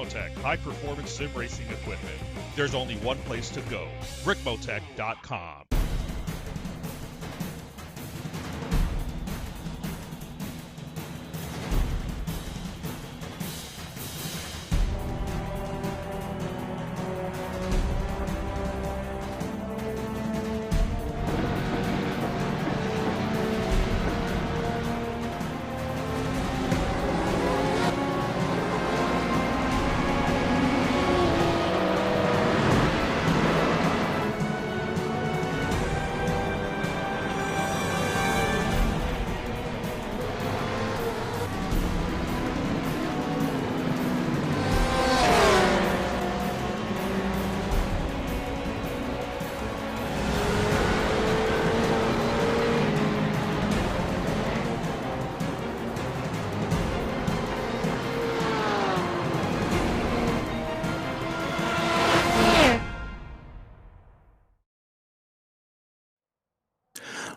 Ricmotech high-performance sim racing equipment. There's only one place to go, Ricmotech.com.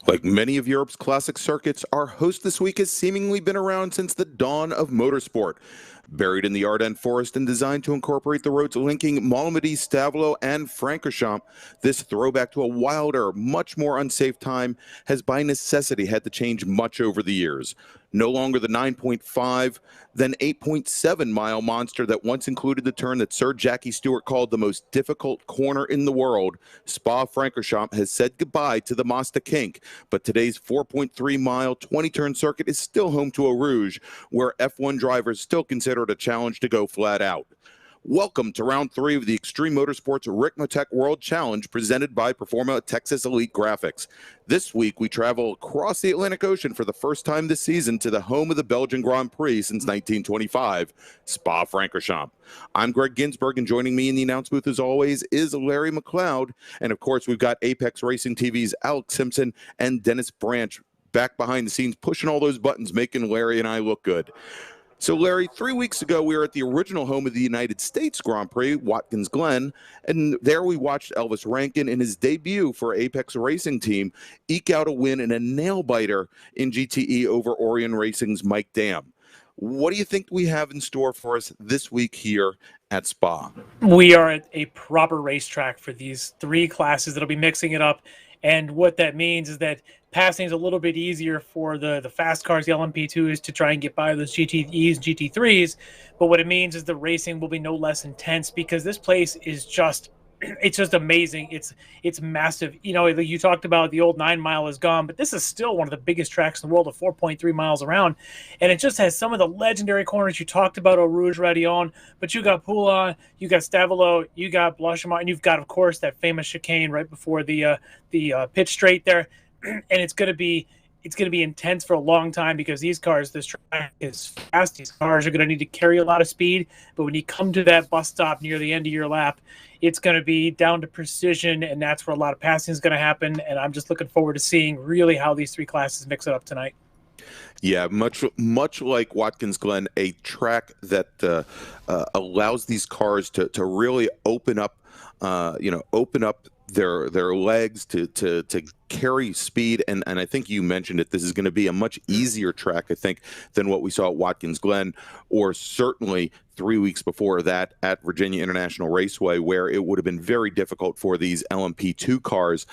Like many of Europe's classic circuits, our host this week has seemingly been around since the dawn of motorsport. Buried in the Ardennes forest and designed to incorporate the roads linking Malmedy, Stavelot, and Francorchamps, this throwback to a wilder, much more unsafe time has by necessity had to change much over the years. No longer the 9.5, then 8.7-mile monster that once included the turn that Sir Jackie Stewart called the most difficult corner in the world, Spa-Francorchamps has said goodbye to the Mazda Kink, but today's 4.3-mile, 20-turn circuit is still home to a Rouge, where F1 drivers still consider it a challenge to go flat out. Welcome to round 3 of the Extreme Motorsports Ricmotech World Challenge presented by Performa Texas Elite Graphics. This week, we travel across the Atlantic Ocean for the first time this season to the home of the Belgian Grand Prix since 1925, Spa-Francorchamps. I'm Greg Ginsberg, and joining me in the announce booth, as always, is Larry McLeod. And, of course, we've got Apex Racing TV's Alex Simpson and Dennis Branch back behind the scenes, pushing all those buttons, making Larry and I look good. So, Larry, 3 weeks ago, we were at the original home of the United States Grand Prix, Watkins Glen, and there we watched Elvis Rankin in his debut for Apex Racing Team eke out a win in a nail-biter in GTE over Orion Racing's Mike Dam. What do you think we have in store for us this week here at Spa? We are at a proper racetrack for these 3 classes that'll be mixing it up. And what that means is that passing is a little bit easier for the fast cars, the LMP2s, to try and get by those GTEs, GT3s. But what it means is the racing will be no less intense because this place is just, it's just amazing. It's massive. You know, you talked about the old 9 mile is gone, but this is still one of the biggest tracks in the world of 4.3 miles around. And it just has some of the legendary corners you talked about, Eau Rouge, Radillon, but you got Poulon, you got Stavelot, you got Blanchimont, and you've got, of course, that famous chicane right before the pitch straight there. And it's going to be intense for a long time because these cars, this track is fast. These cars are going to need to carry a lot of speed. But when you come to that bus stop near the end of your lap, it's going to be down to precision, and that's where a lot of passing is going to happen. And I'm just looking forward to seeing really how these 3 classes mix it up tonight. Yeah, much like Watkins Glen, a track that allows these cars to really open up their legs to carry speed, and I think you mentioned it. This is going to be a much easier track, I think, than what we saw at Watkins Glen, or certainly 3 weeks before that at Virginia International Raceway, where it would have been very difficult for these LMP2 cars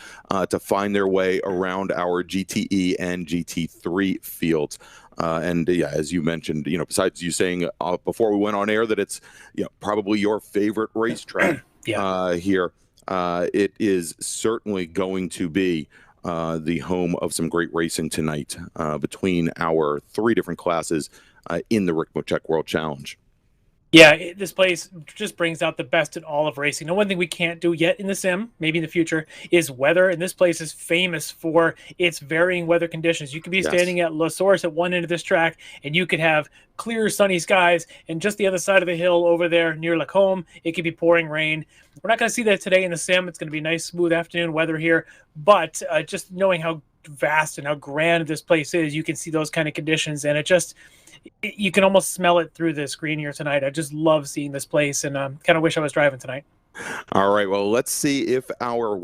to find their way around our GTE and GT3 fields. And yeah, as you mentioned, besides you saying before we went on air that it's probably your favorite racetrack here. It is certainly going to be the home of some great racing tonight between our 3 different classes in the Ricmotech World Challenge. Yeah, this place just brings out the best in all of racing. Now, one thing we can't do yet in the sim, maybe in the future, is weather. And this place is famous for its varying weather conditions. You could be standing at La Source at one end of this track, and you could have clear, sunny skies. And just the other side of the hill over there near Lacombe, it could be pouring rain. We're not going to see that today in the sim. It's going to be nice, smooth afternoon weather here. But just knowing how vast and how grand this place is, you can see those kind of conditions. And you can almost smell it through the screen here tonight. I just love seeing this place, and kind of wish I was driving tonight. All right, well, let's see if our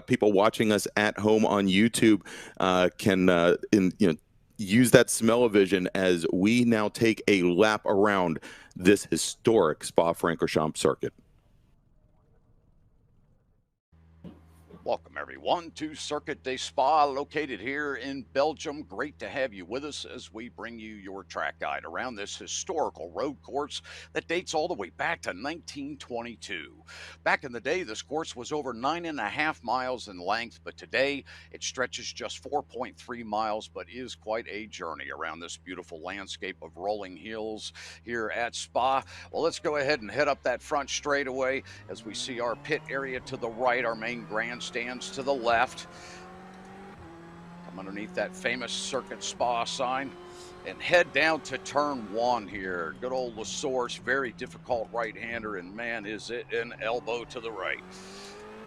people watching us at home on YouTube can use that smell-o-vision as we now take a lap around this historic Spa-Francorchamps circuit. Welcome everyone to Circuit de Spa, located here in Belgium. Great to have you with us as we bring you your track guide around this historical road course that dates all the way back to 1922. Back in the day, this course was over 9.5 miles in length, but today it stretches just 4.3 miles, but is quite a journey around this beautiful landscape of rolling hills here at Spa. Well, let's go ahead and head up that front straightaway as we see our pit area to the right, our main grandstand stands to the left. Come underneath that famous Circuit Spa sign and head down to turn 1 here. Good old La Source, very difficult right-hander, and man, is it an elbow to the right.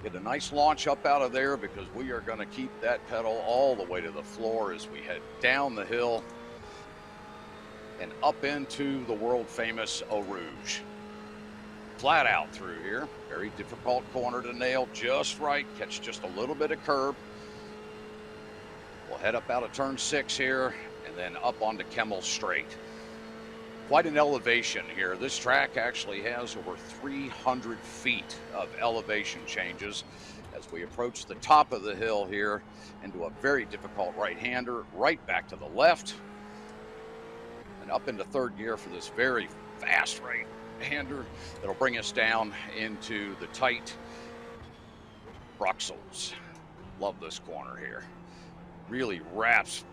Get a nice launch up out of there because we are going to keep that pedal all the way to the floor as we head down the hill and up into the world-famous Eau Rouge. Flat out through here. Very difficult corner to nail just right. Catch just a little bit of curb. We'll head up out of turn 6 here and then up onto Kemmel Straight. Quite an elevation here. This track actually has over 300 feet of elevation changes as we approach the top of the hill here into a very difficult right-hander, right back to the left and up into third gear for this very fast right-hander that'll bring us down into the tight Bruxelles. Love this corner here. Really wraps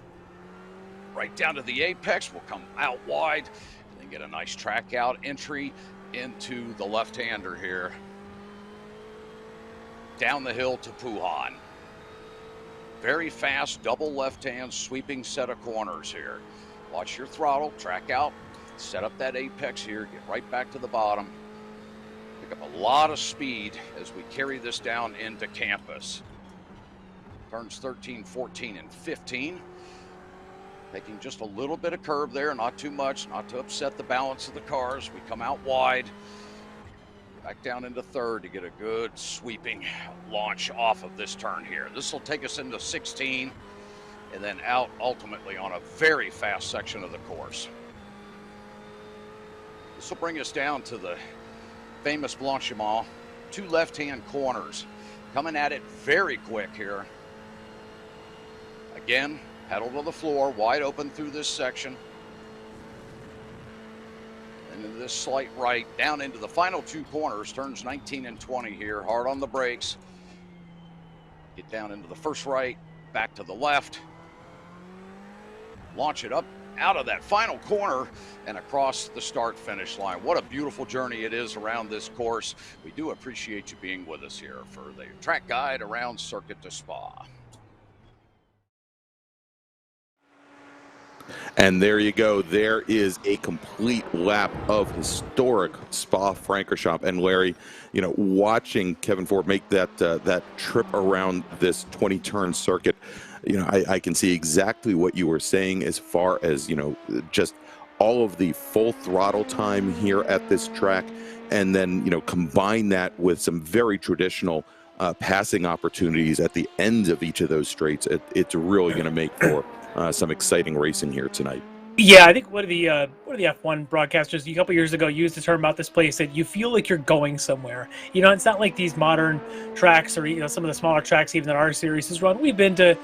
right down to the apex. We'll come out wide and then get a nice track out entry into the left-hander here. Down the hill to Puhan. Very fast double left-hand sweeping set of corners here. Watch your throttle, track out. Set up that apex here, get right back to the bottom. Pick up a lot of speed as we carry this down into campus. Turns 13, 14, and 15. Taking just a little bit of curb there, not too much, not to upset the balance of the cars. We come out wide, back down into third to get a good sweeping launch off of this turn here. This will take us into 16 and then out ultimately on a very fast section of the course. This will bring us down to the famous Blanchiment. 2 left-hand corners. Coming at it very quick here. Again, pedal to the floor, wide open through this section. And into this slight right, down into the final 2 corners, turns 19 and 20 here, hard on the brakes. Get down into the first right, back to the left. Launch it up out of that final corner and across the start-finish line. What a beautiful journey it is around this course. We do appreciate you being with us here for the track guide around Circuit de Spa. And there you go. There is a complete lap of historic Spa-Francorchamps. And Larry, you know, watching Kevin Ford make that trip around this 20-turn circuit, you know, I can see exactly what you were saying as far as, you know, just all of the full throttle time here at this track, and then, you know, combine that with some very traditional passing opportunities at the ends of each of those straights. It's really going to make for some exciting racing here tonight. Yeah, I think one of the F1 broadcasters a couple years ago used a term about this place that you feel like you're going somewhere. You know, it's not like these modern tracks or, you know, some of the smaller tracks even that our series has run. We've been to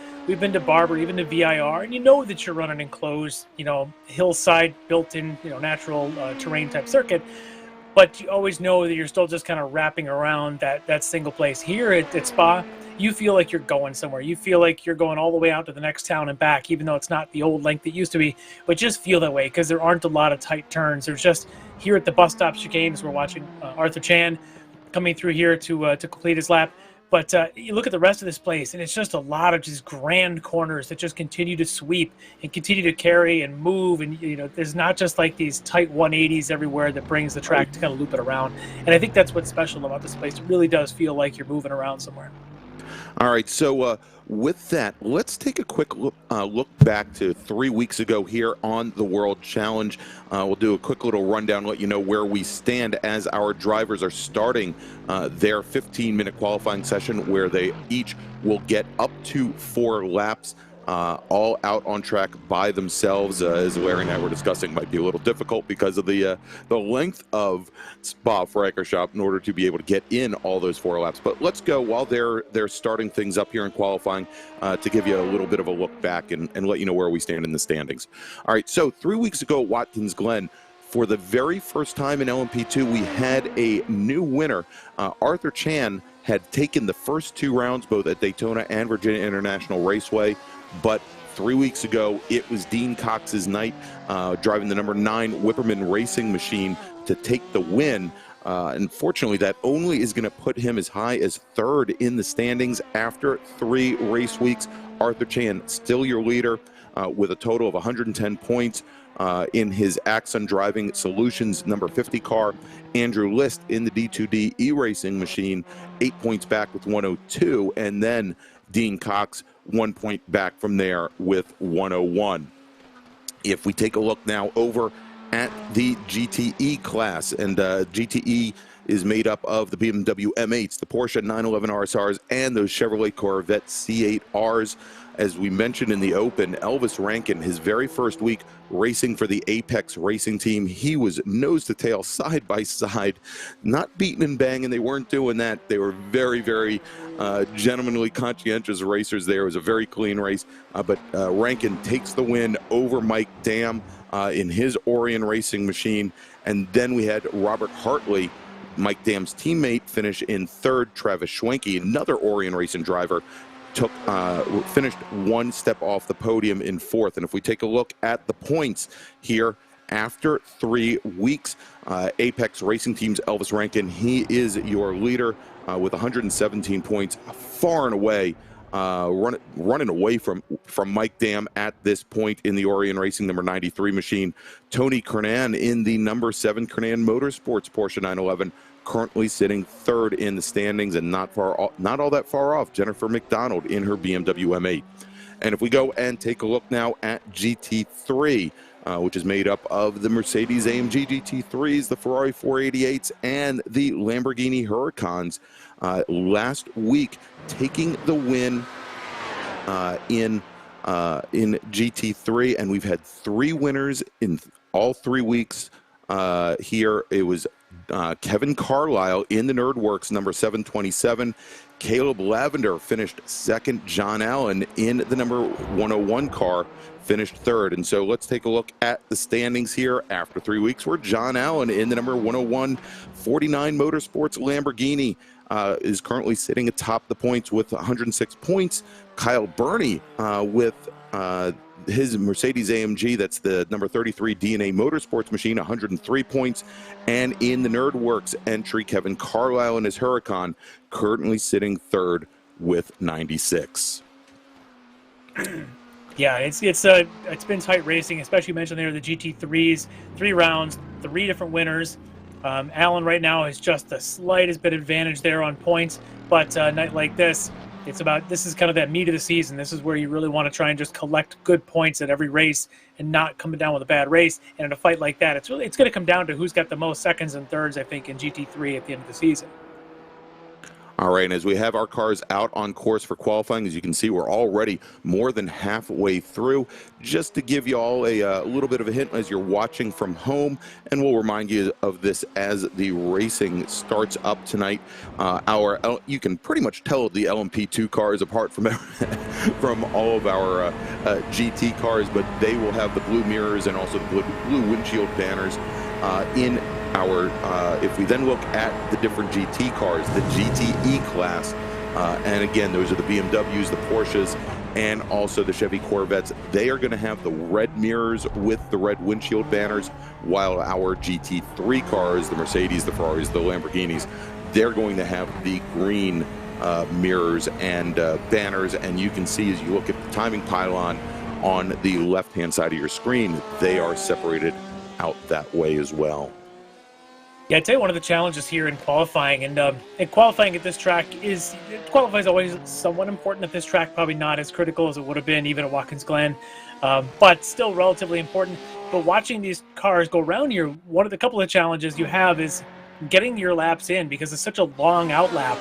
Barber, even to VIR, and you know that you're running enclosed, you know, hillside, built-in, you know, natural terrain type circuit. But you always know that you're still just kind of wrapping around that single place. Here at Spa, you feel like you're going somewhere. You feel like you're going all the way out to the next town and back, even though it's not the old length it used to be. But just feel that way because there aren't a lot of tight turns. There's just here at the bus stop chicanes, we're watching Arthur Chan coming through here to complete his lap. But you look at the rest of this place, and it's just a lot of just grand corners that just continue to sweep and continue to carry and move. And, you know, there's not just like these tight 180s everywhere that brings the track to kind of loop it around. And I think that's what's special about this place. It really does feel like you're moving around somewhere. All right, so with that, let's take a quick look back to 3 weeks ago here on the World Challenge. We'll do a quick little rundown, let you know where we stand as our drivers are starting their 15-minute qualifying session, where they each will get up to 4 laps. all out on track by themselves. As Larry and I were discussing, might be a little difficult because of the length of Spa-Francorchamps in order to be able to get in all those 4 laps. But let's go while they're starting things up here in qualifying to give you a little bit of a look back and let you know where we stand in the standings. All right, so 3 weeks ago at Watkins Glen, for the very first time in LMP2, we had a new winner. Arthur Chan had taken the first 2 rounds both at Daytona and Virginia International Raceway, but 3 weeks ago it was Dean Cox's night, driving the number 9 Whipperman racing machine to take the win. Unfortunately, that only is going to put him as high as 3rd in the standings after 3 race weeks. Arthur Chan still your leader with a total of 110 points. In his Axon Driving Solutions number 50 car. Andrew List in the D2D e-racing machine, 8 points back with 102, and then Dean Cox 1 point back from there with 101. If we take a look now over at the GTE class, and GTE is made up of the BMW M8s, the Porsche 911 RSRs, and those Chevrolet Corvette C8Rs. As we mentioned in the Open, Elvis Rankin, his very first week racing for the Apex Racing team, he was nose to tail, side by side, not beating and banging. They weren't doing that. They were very, very gentlemanly, conscientious racers there. It was a very clean race, but Rankin takes the win over Mike Dam in his Orion racing machine. And then we had Robert Hartley, Mike Dam's teammate, finish in 3rd. Travis Schwenke, another Orion racing driver, finished 1 step off the podium in 4th. And if we take a look at the points here after 3 weeks, Apex Racing Team's Elvis Rankin, he is your leader with 117 points, far and away running away from Mike Dam at this point in the Orion Racing number 93 machine. Tony Kernan in the number 7 Kernan Motorsports Porsche 911, currently sitting 3rd in the standings, and not all that far off Jennifer McDonald in her BMW M8. And if we go and take a look now at GT3, which is made up of the Mercedes-AMG GT3s, the Ferrari 488s, and the Lamborghini Huracans, last week taking the win in GT3, and we've had 3 winners in all 3 weeks here. It was Kevin Carlisle in the Nerdworks number 727. Caleb Lavender finished 2nd. John Allen in the number 101 car finished 3rd. And so let's take a look at the standings here after 3 weeks, where John Allen in the number 101 49 Motorsports Lamborghini is currently sitting atop the points with 106 points. Kyle Burney with his Mercedes-AMG, that's the number 33 DNA Motorsports machine, 103 points. And in the Nerdworks entry, Kevin Carlisle and his Huracan currently sitting 3rd with 96. Yeah, it's been tight racing, especially you mentioned there the GT3s, 3 rounds, 3 different winners. Allen right now has just the slightest bit advantage there on points, but a night like this, this is kind of that meat of the season. This is where you really want to try and just collect good points at every race and not coming down with a bad race. And in a fight like that, it's going to come down to who's got the most 2nds and 3rds, I think, in GT3 at the end of the season. All right, and as we have our cars out on course for qualifying, as you can see, we're already more than halfway through. Just to give you all a little bit of a hint as you're watching from home, and we'll remind you of this as the racing starts up tonight. You can pretty much tell the LMP2 cars apart from from all of our GT cars, but they will have the blue mirrors and also the blue windshield banners in our, if we then look at the different GT cars, the GTE class, and again, those are the BMWs, the Porsches, and also the Chevy Corvettes. They are going to have the red mirrors with the red windshield banners, while our GT3 cars, the Mercedes, the Ferraris, the Lamborghinis, they're going to have the green mirrors and banners. And you can see as you look at the timing pylon on the left-hand side of your screen, they are separated out that way as well. Yeah, I'd say one of the challenges here in qualifying, and qualifying at this track qualifying is always somewhat important at this track, probably not as critical as it would have been even at Watkins Glen, but still relatively important. But watching these cars go around here, one of the couple of challenges you have is getting your laps in, because it's such a long out lap.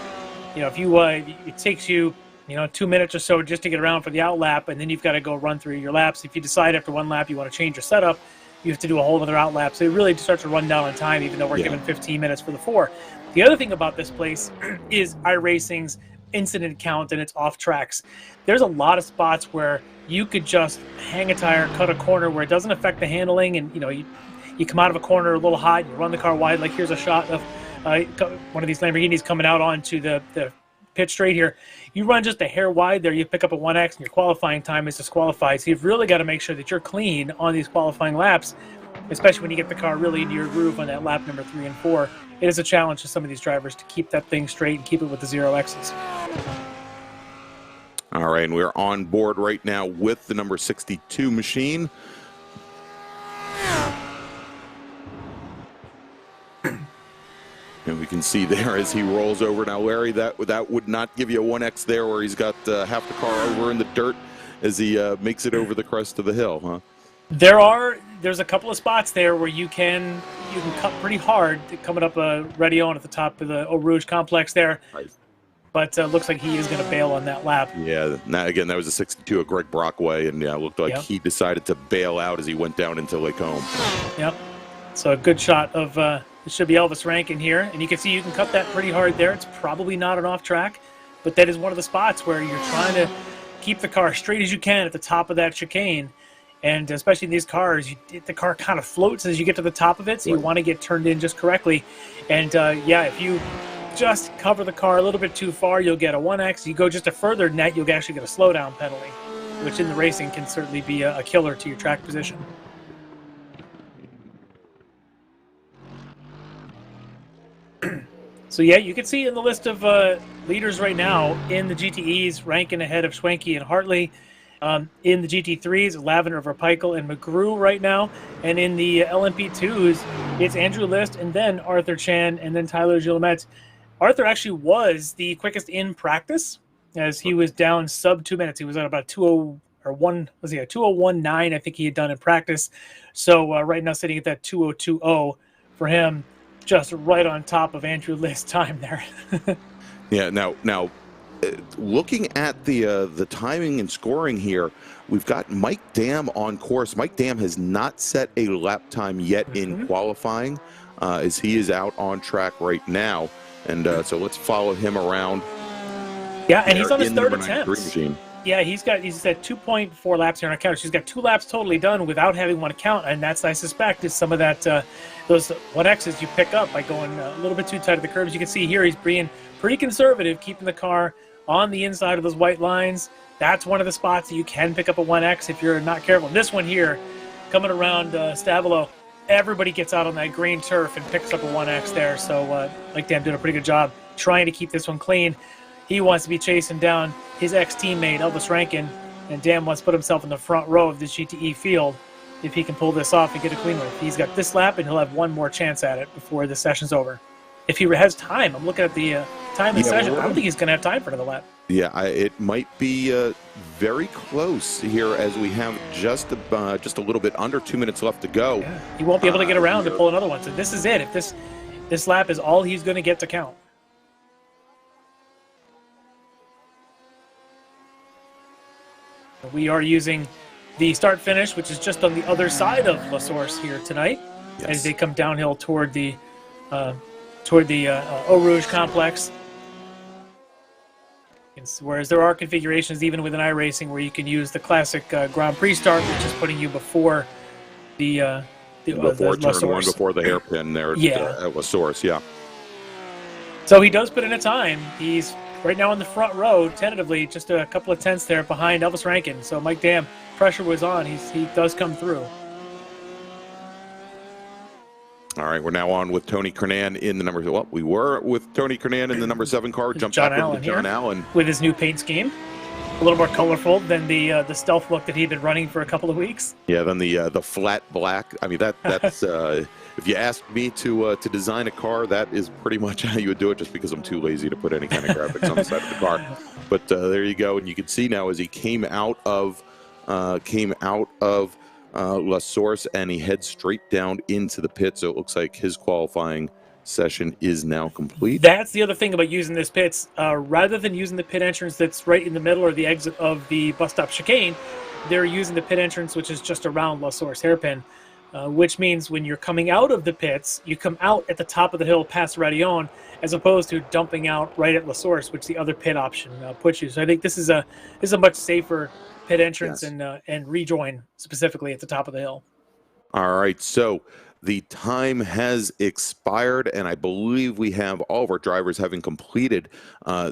You know, if you it takes you 2 minutes or so just to get around for the out lap, and then you've got to go run through your laps. If you decide after one lap you want to change your setup, you have to do a whole other out lap. So it really starts to run down on time, even though we're given 15 minutes for the 4. The other thing about this place is iRacing's incident count and its off tracks. There's a lot of spots where you could just hang a tire, cut a corner where it doesn't affect the handling, and you come out of a corner a little hot, you run the car wide. Like here's a shot of one of these Lamborghinis coming out onto the pit straight here. You run just a hair wide there, you pick up a 1X, and your qualifying time is disqualified. So you've really got to make sure that you're clean on these qualifying laps, especially when you get the car really into your groove on that lap number 3 and 4. It is a challenge to some of these drivers to keep that thing straight and keep it with the 0Xs. All right, and we're on board right now with the number 62 machine. And we can see there as he rolls over. Now, Larry, that would not give you a 1X there where he's got half the car over in the dirt as he makes it over the crest of the hill, huh? There's a couple of spots there where you can cut pretty hard coming up Red On at the top of the Eau Rouge complex there. Right. But looks like he is going to bail on that lap. Yeah, now, again, that was a 62 of Greg Brockway, and it looked like he decided to bail out as he went down into Lake Home. Yep. So a good shot of it should be Elvis Rankin here, and you can see you can cut that pretty hard there. It's probably not an off track, but that is one of the spots where you're trying to keep the car straight as you can at the top of that chicane. And especially in these cars, the car kind of floats as you get to the top of it, so you want to get turned in just correctly. And if you just cover the car a little bit too far, you'll get a 1X. You go just a further net, you'll actually get a slowdown penalty, which in the racing can certainly be a killer to your track position. So yeah, you can see in the list of leaders right now in the GTEs, Rankin ahead of Schwenke and Hartley. In the GT3s, Lavender, Verpeikel, and McGrew right now. And in the LMP2s, it's Andrew List, and then Arthur Chan, and then Tyler Gillemette. Arthur actually was the quickest in practice, as he was down sub 2 minutes. He was at about 2:01.9, I think he had done in practice. So right now sitting at that 2:02.0 for him, just right on top of Andrew List's time there. Yeah, now looking at the timing and scoring here, we've got Mike Dam on course. Mike Dam has not set a lap time yet in qualifying, as he is out on track right now. And so let's follow him around. Yeah, and he's on his third attempt. Machine. Yeah, he's at 2.4 laps here on a counter. She's got 2 laps totally done without having one count, and that's, I suspect, is some of that those 1Xs you pick up by going a little bit too tight at the curbs. You can see here he's being pretty conservative, keeping the car on the inside of those white lines. That's one of the spots that you can pick up a 1X if you're not careful. This one here, coming around Stavelo, everybody gets out on that green turf and picks up a 1X there. So Mike Dam did a pretty good job trying to keep this one clean. He wants to be chasing down his ex-teammate, Elvis Rankin, and Dam wants to put himself in the front row of this GTE field if he can pull this off and get a clean one. He's got this lap, and he'll have one more chance at it before the session's over. If he has time, I'm looking at the time in the session. I don't think he's going to have time for another lap. Yeah, it might be very close here as we have just a little bit under 2 minutes left to go. Yeah. He won't be able to get around to pull another one. So this is it. If this lap is all he's going to get to count. We are using the start finish, which is just on the other side of La Source here tonight, as they come downhill toward the Eau Rouge complex. Whereas there are configurations even within iRacing where you can use the classic Grand Prix start, which is putting you before the before La turn one, Source. before the hairpin there at La Source, yeah. So he does put in a time. He's right now in the front row, tentatively, just a couple of tenths there behind Elvis Rankin. So Mike Dam, pressure was on. He does come through. All right, we're now on with Tony Kernan in the number. Well, we were with Tony Kernan in the number 7 car. Jumped John back Allen with John Allen with his new paint scheme. A little more colorful than the stealth look that he'd been running for a couple of weeks. Yeah, then the flat black. I mean, that's if you asked me to design a car, that is pretty much how you would do it. Just because I'm too lazy to put any kind of graphics on the side of the car. But there you go, and you can see now as he came out of La Source and he heads straight down into the pit. So it looks like his qualifying session is now complete. That's the other thing about using this pits. Rather than using the pit entrance that's right in the middle or the exit of the bus stop chicane, they're using the pit entrance, which is just around La Source hairpin, which means when you're coming out of the pits, you come out at the top of the hill past Radion, as opposed to dumping out right at La Source, which the other pit option puts you. So I think this is a much safer pit entrance, yes, and rejoin specifically at the top of the hill. All right, so the time has expired, and I believe we have all of our drivers having completed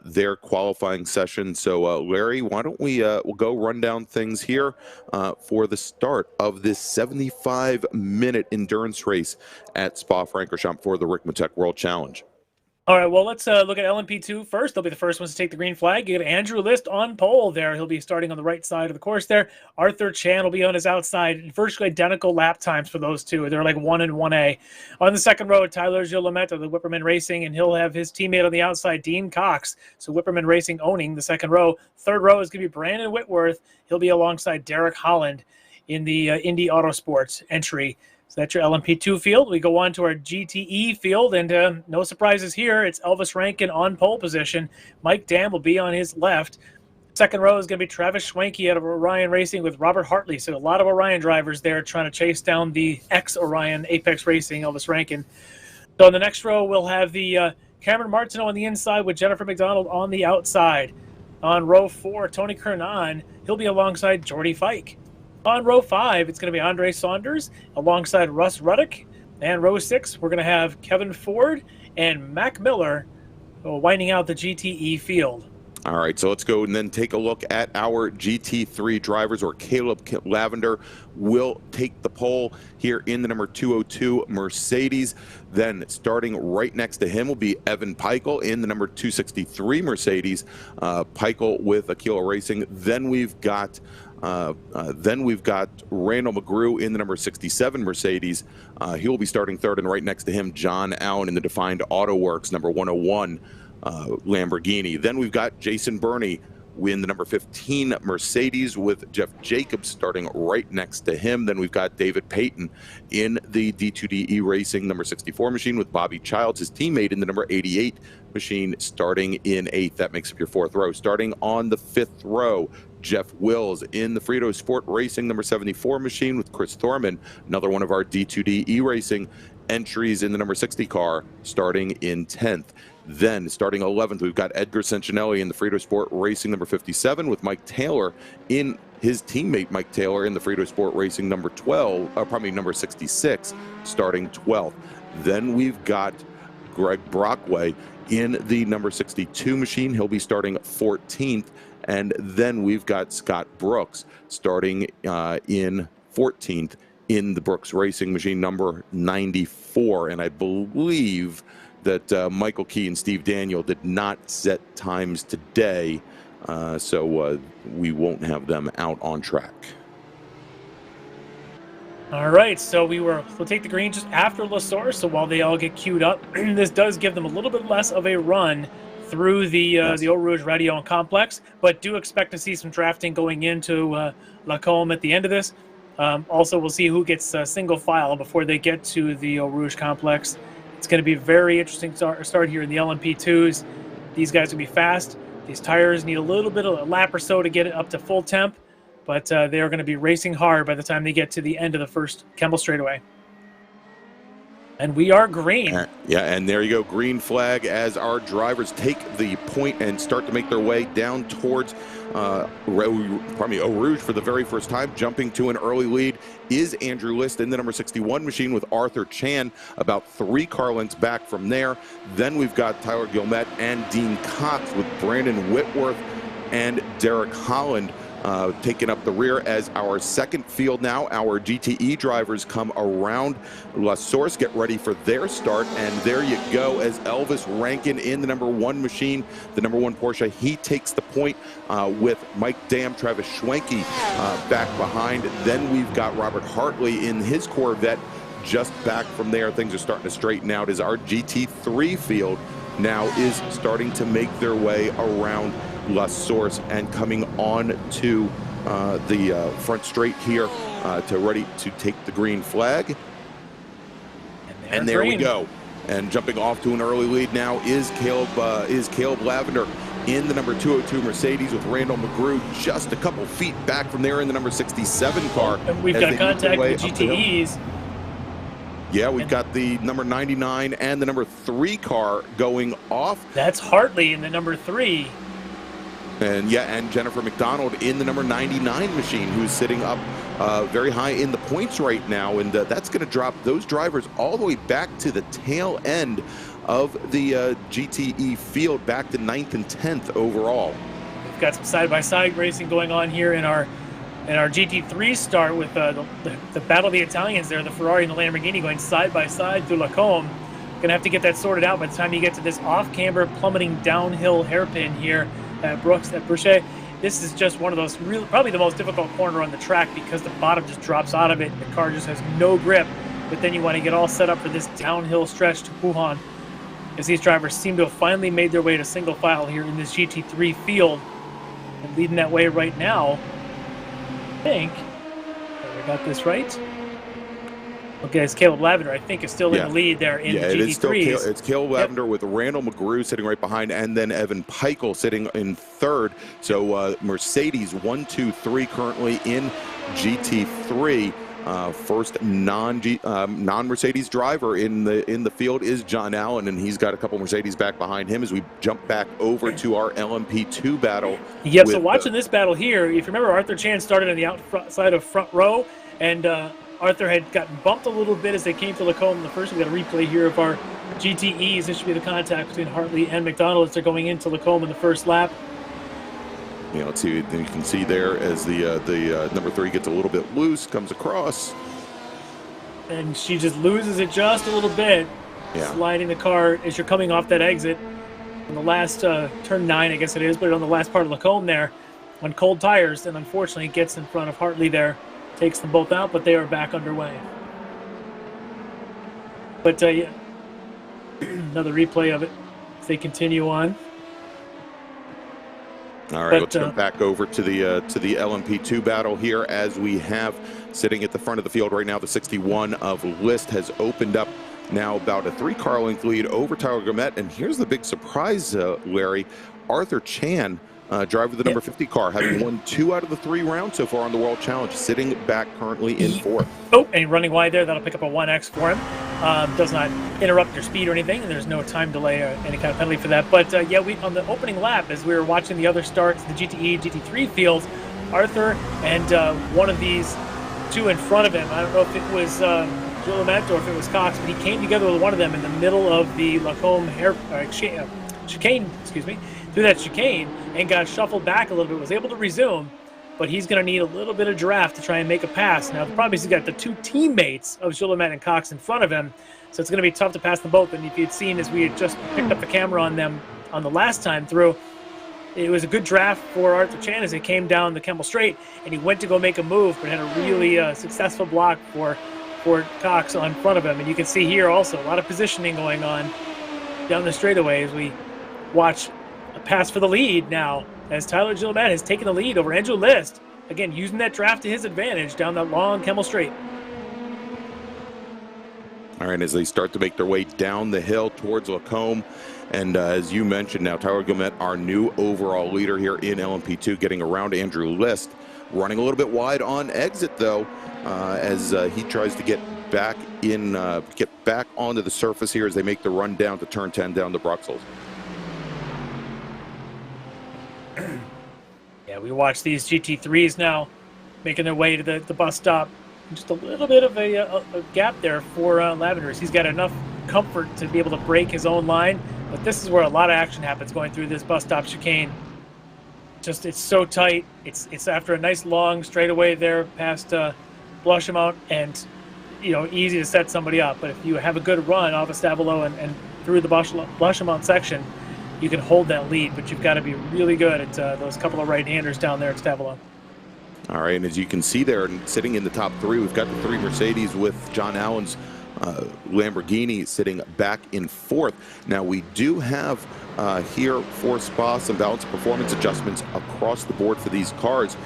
their qualifying session. So, Larry, why don't we'll go run down things here for the start of this 75-minute endurance race at Spa-Francorchamps for the Ricmotech World Challenge. All right, well, let's look at LMP2 first. They'll be the first ones to take the green flag. You get Andrew List on pole there. He'll be starting on the right side of the course there. Arthur Chan will be on his outside. Virtually identical lap times for those two. They're like 1 and 1A. On the second row, Tyler Gillamette of the Whipperman Racing, and he'll have his teammate on the outside, Dean Cox. So Whipperman Racing owning the second row. Third row is going to be Brandon Whitworth. He'll be alongside Derek Holland in the Indy Autosports entry. So that's your LMP2 field. We go on to our GTE field, and no surprises here. It's Elvis Rankin on pole position. Mike Dam will be on his left. Second row is going to be Travis Schwenke out of Orion Racing with Robert Hartley. So a lot of Orion drivers there trying to chase down the ex-Orion Apex Racing, Elvis Rankin. So in the next row, we'll have the Cameron Martineau on the inside with Jennifer McDonald on the outside. On row 4, Tony Kernan, he'll be alongside Jordy Fike. On row 5, it's going to be Andre Saunders alongside Russ Ruddick. And row 6, we're going to have Kevin Ford and Mac Miller winding out the GTE field. All right, so let's go and then take a look at our GT3 drivers, or Caleb Lavender will take the pole here in the number 202 Mercedes. Then starting right next to him will be Evan Peichel in the number 263 Mercedes. Peichel with Aquila Racing. Then we've got Randall McGrew in the number 67 Mercedes. He will be starting third, and right next to him, John Allen in the Defined Auto Works number 101 Lamborghini. Then we've got Jason Burney in the number 15 Mercedes with Jeff Jacobs starting right next to him. Then we've got David Payton in the D2D Racing number 64 machine with Bobby Childs, his teammate, in the number 88 machine starting in 8th. That makes up your 4th row. Starting on the 5th row, Jeff Wills in the Frito Sport Racing number 74 machine with Chris Thorman, another one of our D2D Racing entries in the number 60 car, starting in 10th. Then starting 11th, we've got Edgar Sentinelli in the Frito Sport Racing number 57 with Mike Taylor in his teammate Mike Taylor in the Frito Sport Racing number 66, starting 12th. Then we've got Greg Brockway in the number 62 machine. He'll be starting 14th. And then we've got Scott Brooks starting in 14th in the Brooks Racing machine number 94. And I believe that Michael Key and Steve Daniel did not set times today, so we won't have them out on track. All right, so we'll take the green just after La Source, so while they all get queued up, this does give them a little bit less of a run through the Eau Rouge Radion complex, but do expect to see some drafting going into La Combe at the end of this. Also, we'll see who gets single file before they get to the Eau Rouge complex. It's going to be a very interesting start here in the LMP2s. These guys will be fast. These tires need a little bit of a lap or so to get it up to full temp, but they are going to be racing hard by the time they get to the end of the first Kemmel straightaway. And we are green. Yeah, and there you go, green flag as our drivers take the point and start to make their way down towards Eau Rouge for the very first time. Jumping to an early lead is Andrew List in the number 61 machine with Arthur Chan, about 3 car lengths back from there. Then we've got Tyler Gilmette and Dean Cox with Brandon Whitworth and Derek Holland taking up the rear as our second field now. Our GTE drivers come around La Source, get ready for their start, and there you go as Elvis Rankin in the number 1 machine, the number 1 Porsche. He takes the point with Mike Dam, Travis Schwenke back behind. Then we've got Robert Hartley in his Corvette just back from there. Things are starting to straighten out as our GT3 field now is starting to make their way around La Source and coming on to the front straight here to ready to take the green flag. And there we go. And jumping off to an early lead now is Caleb Lavender in the number 202 Mercedes, with Randall McGrew just a couple feet back from there in the number 67 car. And we've got contact with the GTEs. Yeah, we've got the number 99 and the number 3 car going off. That's Hartley in the number 3. And yeah, and Jennifer McDonald in the number 99 machine, who's sitting up very high in the points right now. And that's going to drop those drivers all the way back to the tail end of the GTE field, back to 9th and 10th overall. We've got some side-by-side racing going on here in our GT3 start with the battle of the Italians there, the Ferrari and the Lamborghini going side-by-side through Lacombe. Going to have to get that sorted out by the time you get to this off-camber plummeting downhill hairpin here at Brochet. This is just one of those probably the most difficult corner on the track, because the bottom just drops out of it. The car just has no grip, but then you want to get all set up for this downhill stretch to Wuhan, as these drivers seem to have finally made their way to single file here in this GT3 field. And leading that way right now, I think, have I got this right? Okay, it's Caleb Lavender, I think, is still in the lead there in the GT3s. It's Caleb Lavender with Randall McGrew sitting right behind, and then Evan Peichel sitting in 3rd. So Mercedes 1, 2, 3 currently in GT3. First non-Mercedes driver in the field is John Allen, and he's got a couple Mercedes back behind him as we jump back over to our LMP2 battle. Yep, so watching this battle here, if you remember, Arthur Chan started on the outside of front row, and Arthur had gotten bumped a little bit as they came to Lacombe. The first, we got a replay here of our GTEs. This should be the contact between Hartley and McDonald as they're going into Lacombe in the first lap. Yeah, let's see. You can see there as the number 3 gets a little bit loose, comes across, and she just loses it just a little bit, sliding the car as you're coming off that exit on the last turn 9, I guess it is, but on the last part of Lacombe there, on cold tires, and unfortunately gets in front of Hartley there, takes them both out, but they are back underway. But yeah, another replay of it as they continue on. All right, let's jump back over to the LMP2 battle here, as we have sitting at the front of the field right now. The 61 of List has opened up now about a 3-car length lead over Tyler Gomet. And here's the big surprise, Larry. Arthur Chan, driver of the number 50 car, having won 2 out of the 3 rounds so far on the World Challenge, sitting back currently in 4th. Oh, and running wide there. That'll pick up a 1X for him. Does not interrupt your speed or anything, and there's no time delay or any kind of penalty for that. But yeah, on the opening lap, as we were watching the other starts, the GTE, GT3 fields, Arthur and one of these 2 in front of him, I don't know if it was Gillimet or if it was Cox, but he came together with one of them in the middle of the Lacombe chicane, through that chicane, and got shuffled back a little bit, was able to resume, but he's going to need a little bit of draft to try and make a pass. Now, the problem is he's got the 2 teammates of Gillimet and Cox in front of him, so it's going to be tough to pass them both. And if you'd seen, as we had just picked up the camera on them on the last time through, it was a good draft for Arthur Chan as he came down the Kemmel Straight, and he went to go make a move, but had a really successful block for Cox on front of him. And you can see here also a lot of positioning going on down the straightaway as we watch a pass for the lead now, as Tyler Gillimet has taken the lead over Andrew List. Again, using that draft to his advantage down that long Kemmel Straight. All right, as they start to make their way down the hill towards Lacombe, and as you mentioned now, Tyler Gillimet, our new overall leader here in LMP2, getting around Andrew List, running a little bit wide on exit though, as he tries to get back onto the surface here as they make the run down to turn 10 down to Bruxelles. Yeah, we watch these GT3s now making their way to the bus stop. Just a little bit of a gap there for Lavender. He's got enough comfort to be able to break his own line, but this is where a lot of action happens going through this bus stop chicane. Just, it's so tight. It's after a nice long straightaway there past Blushmount, and easy to set somebody up. But if you have a good run off of Stavelo and through the Blushmount section, you can hold that lead, but you've got to be really good at those couple of right-handers down there at Stavelo. All right, and as you can see there, sitting in the top 3, we've got the 3 Mercedes with John Allen's Lamborghini sitting back in fourth. Now we do have here for Spa some balance performance adjustments across the board for these cars.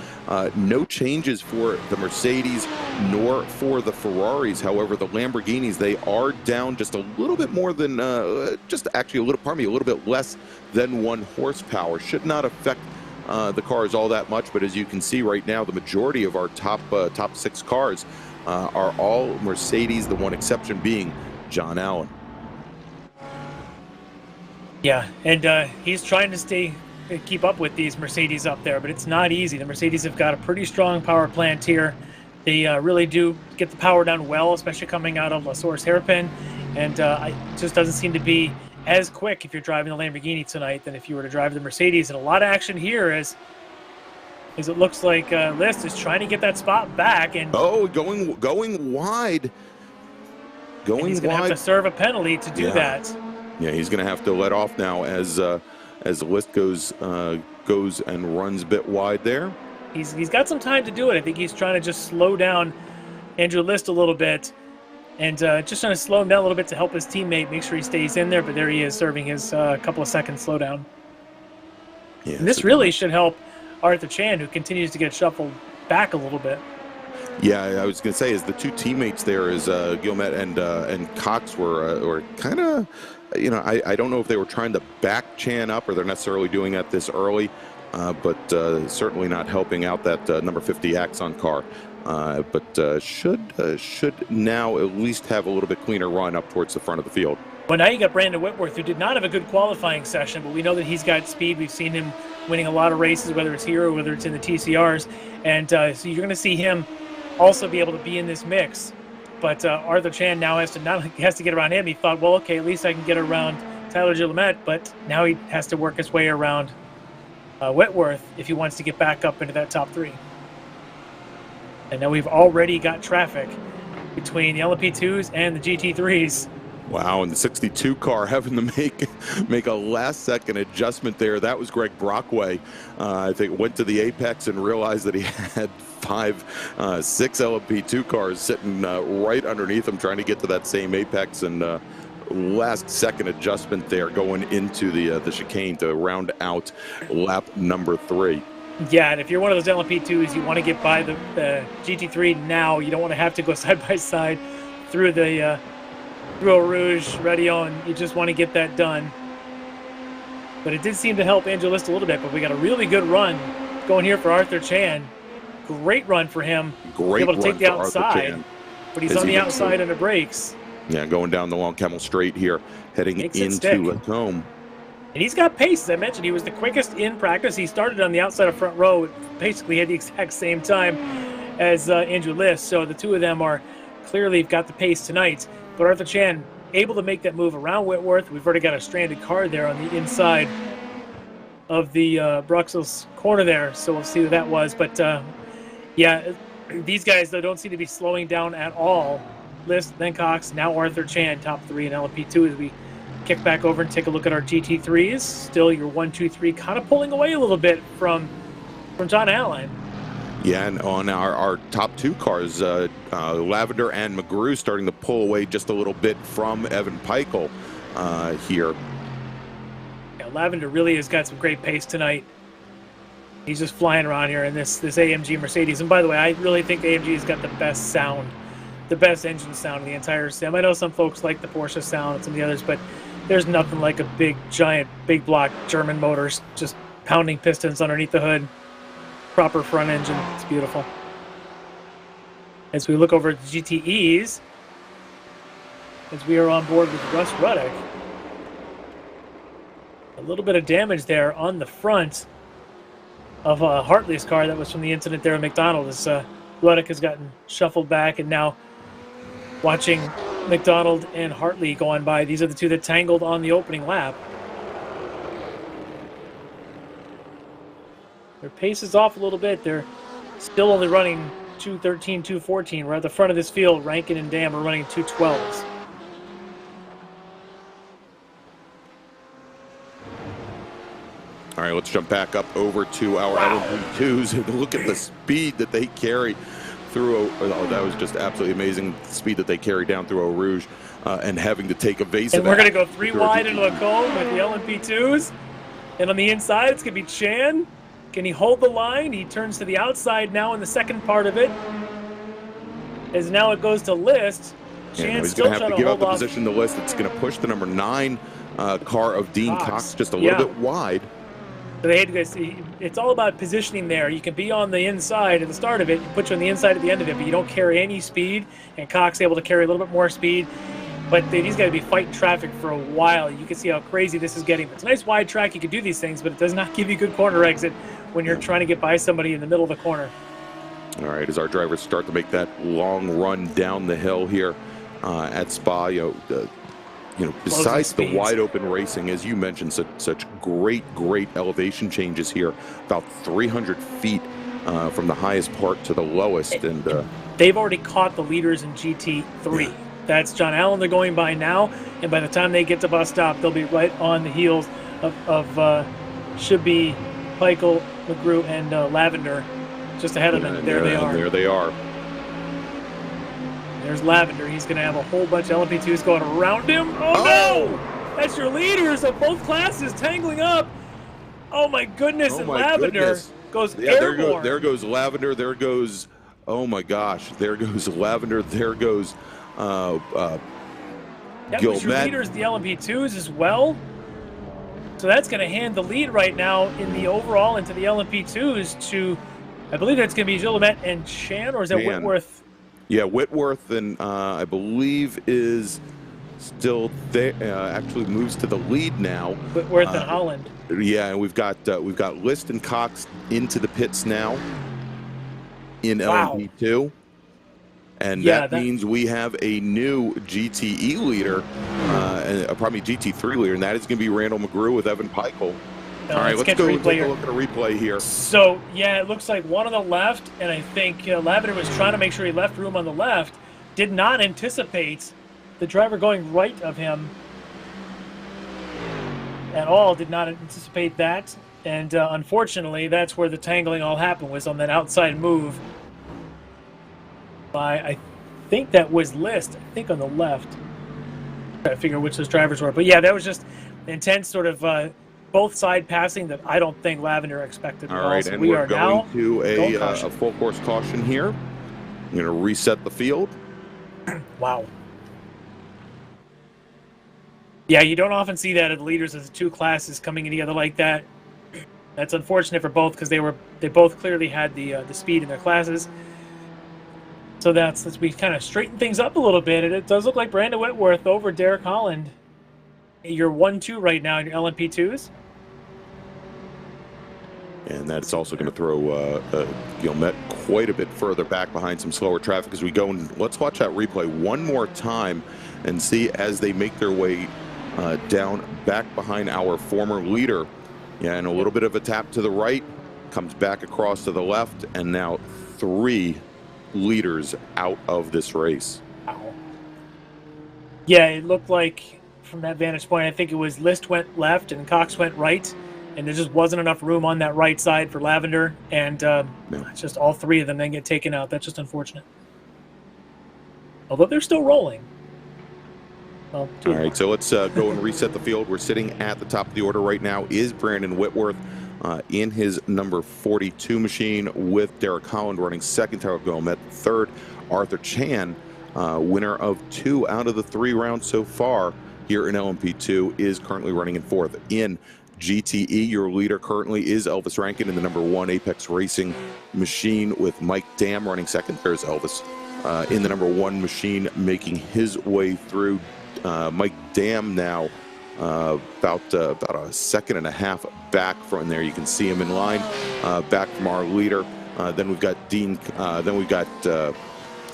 No changes for the Mercedes nor for the Ferraris. However, the Lamborghinis, they are down just a little bit more than, just actually a little bit less than 1 horsepower. Should not affect the cars all that much, but as you can see right now, the majority of our top 6 cars are all Mercedes, the one exception being John Allen. Yeah, and he's trying to keep up with these Mercedes up there, but it's not easy. The Mercedes have got a pretty strong power plant here. They really do get the power down well, especially coming out of La Source Hairpin, and it just doesn't seem to be as quick if you're driving the Lamborghini tonight than if you were to drive the Mercedes. And a lot of action here as it looks like List is trying to get that spot back. And going wide. He's going to have to serve a penalty to do that. Yeah, he's going to have to let off now as the List goes and runs a bit wide there. He's got some time to do it. I think he's trying to just slow down Andrew List a little bit, and just trying to slow him down a little bit to help his teammate make sure he stays in there. But there he is, serving his couple of seconds slowdown. Yeah, and this really should help Arthur Chan, who continues to get shuffled back a little bit. Yeah, I was going to say, as the two teammates there, as Guillemette and Cox were kind of, you know, I don't know if they were trying to back Chan up or they're necessarily doing that this early, but certainly not helping out that number 50 Axon car. But should now at least have a little bit cleaner run up towards the front of the field. Well, now you got Brandon Whitworth, who did not have a good qualifying session, but we know that he's got speed. We've seen him winning a lot of races, whether it's here or whether it's in the TCRs. And so you're going to see him also be able to be in this mix. But Arthur Chan now has to get around him. He thought, well, okay, at least I can get around Tyler Guillemette, but now he has to work his way around Whitworth if he wants to get back up into that top 3. And now we've already got traffic between the LMP2s and the GT3s. Wow, and the 62 car having to make a last-second adjustment there. That was Greg Brockway. I think went to the apex and realized that he had 6 LMP2 cars sitting right underneath him, trying to get to that same apex, and last-second adjustment there going into the chicane to round out lap number 3. Yeah, and if you're one of those LMP2s, you want to get by the GT3 now. You don't want to have to go side by side through the through Eau Rouge, Radion. You just want to get that done. But it did seem to help Andrew List a little bit, but we got a really good run going here for Arthur Chan. Great run for him. Great able to take the outside, but he's on the outside under brakes. Yeah, going down the Long Camel Straight here, heading into Lacombe. And he's got pace, as I mentioned. He was the quickest in practice. He started on the outside of front row, basically at the exact same time as Andrew List. So the two of them are clearly got the pace tonight. But Arthur Chan able to make that move around Whitworth. We've already got a stranded car there on the inside of the Bruxelles corner there. So we'll see who that was. But yeah, these guys, though, don't seem to be slowing down at all. List, then Cox, now Arthur Chan, top 3 in LMP2 as we kick back over and take a look at our GT3s. Still your 1, 2, 3 kind of pulling away a little bit from John Allen. Yeah, and on our top 2 cars, Lavender and McGrew starting to pull away just a little bit from Evan Peichel here. Yeah, Lavender really has got some great pace tonight. He's just flying around here in this AMG Mercedes. And by the way, I really think AMG has got the best sound, the best engine sound in the entire sim. I know some folks like the Porsche sound and some of the others, but there's nothing like a big, giant, big block German motors just pounding pistons underneath the hood. Proper front engine. It's beautiful. As we look over at the GTEs, as we are on board with Russ Ruddock, a little bit of damage there on the front of Hartley's car. That was from the incident there at McDonald. As Ruddock has gotten shuffled back, and now watching McDonald and Hartley go on by. These are the two that tangled on the opening lap. Their pace is off a little bit. They're still only running 2:13, 2:14. We're at the front of this field. Rankin and Dam are running 2:12s. All right, let's jump back up over to our LMP2s and look at the speed that they carry through, that was just absolutely amazing, the speed that they carry down through Eau Rouge, and having to take evasive. And we're going to go 3 wide into the cone with the LMP2s. And on the inside, it's going to be Chan. Can he hold the line? He turns to the outside now in the second part of it. As now it goes to List. Chan's still trying to give up the position to List. It's going to push the number 9 car of Dean Cox just a little bit wide. So it's all about positioning there. You can be on the inside at the start of it, put you on the inside at the end of it, but you don't carry any speed, and Cox able to carry a little bit more speed. But he's got to be fighting traffic for a while. You can see how crazy this is getting. It's a nice wide track. You can do these things, but it does not give you good corner exit when you're trying to get by somebody in the middle of the corner. All right, as our drivers start to make that long run down the hill here at Spa, besides the wide open racing, as you mentioned, such great elevation changes here, about 300 feet from the highest part to the lowest. And they've already caught the leaders in GT3. Yeah. That's John Allen they're going by now, and by the time they get to bus stop, they'll be right on the heels of should be Peichel, McGrew, and Lavender just ahead of them. And there they are. There they are. There's Lavender. He's going to have a whole bunch of LMP2s going around him. Oh, no! That's your leaders of both classes tangling up. Oh, my goodness. And Lavender goes airborne. There goes Lavender. There goes, oh, my gosh. There goes Lavender. There goes that was your leaders, the LMP2s as well. So that's going to hand the lead right now in the overall into the LMP2s to, I believe that's going to be Gillimet and Chan, or is that Whitworth? Yeah, Whitworth, and I believe is still there. Actually moves to the lead now. Whitworth and Holland. Yeah, and we've got List and Cox into the pits now in LMP2, and that means we have a new GTE leader, probably GT3 leader, and that is going to be Randall McGrew with Evan Peichel. All right, let's go take a look at a replay here. So, yeah, it looks like one on the left, and I think Lavender was trying to make sure he left room on the left, did not anticipate the driver going right of him at all, did not anticipate that, and unfortunately, that's where the tangling all happened, was on that outside move by, I think that was List, I think on the left. I'm trying to figure which those drivers were, but yeah, that was just intense sort of both side passing that I don't think Lavender expected. All right, so and we're going to a full course caution here. I'm going to reset the field. Wow. Yeah, you don't often see that at the leaders of the two classes coming in together like that. That's unfortunate for both because they both clearly had the speed in their classes. So that's we kind of straighten things up a little bit, and it does look like Brandon Whitworth over Derek Holland. You're 1-2 right now in your LMP2s. And that's also going to throw Gilmet quite a bit further back behind some slower traffic as we go. And let's watch that replay one more time and see as they make their way down back behind our former leader. Yeah, and a little bit of a tap to the right, comes back across to the left, and now 3 leaders out of this race. Wow. Yeah, it looked like from that vantage point, I think it was List went left and Cox went right, and there just wasn't enough room on that right side for Lavender, and it's just all 3 of them then get taken out. That's just unfortunate. Although they're still rolling. Well, all right, so let's go and reset the field. We're sitting at the top of the order right now is Brandon Whitworth in his number 42 machine, with Derek Holland running second, Tyler Gilmet third, Arthur Chan, winner of 2 out of the 3 rounds so far here in LMP2, is currently running in 4th. In GTE, your leader currently is Elvis Rankin in the number 1 Apex Racing machine, with Mike Dam running second. There's Elvis in the number 1 machine making his way through. Mike Dam now about a second and a half back from there. You can see him in line, back from our leader. Then we've got Travis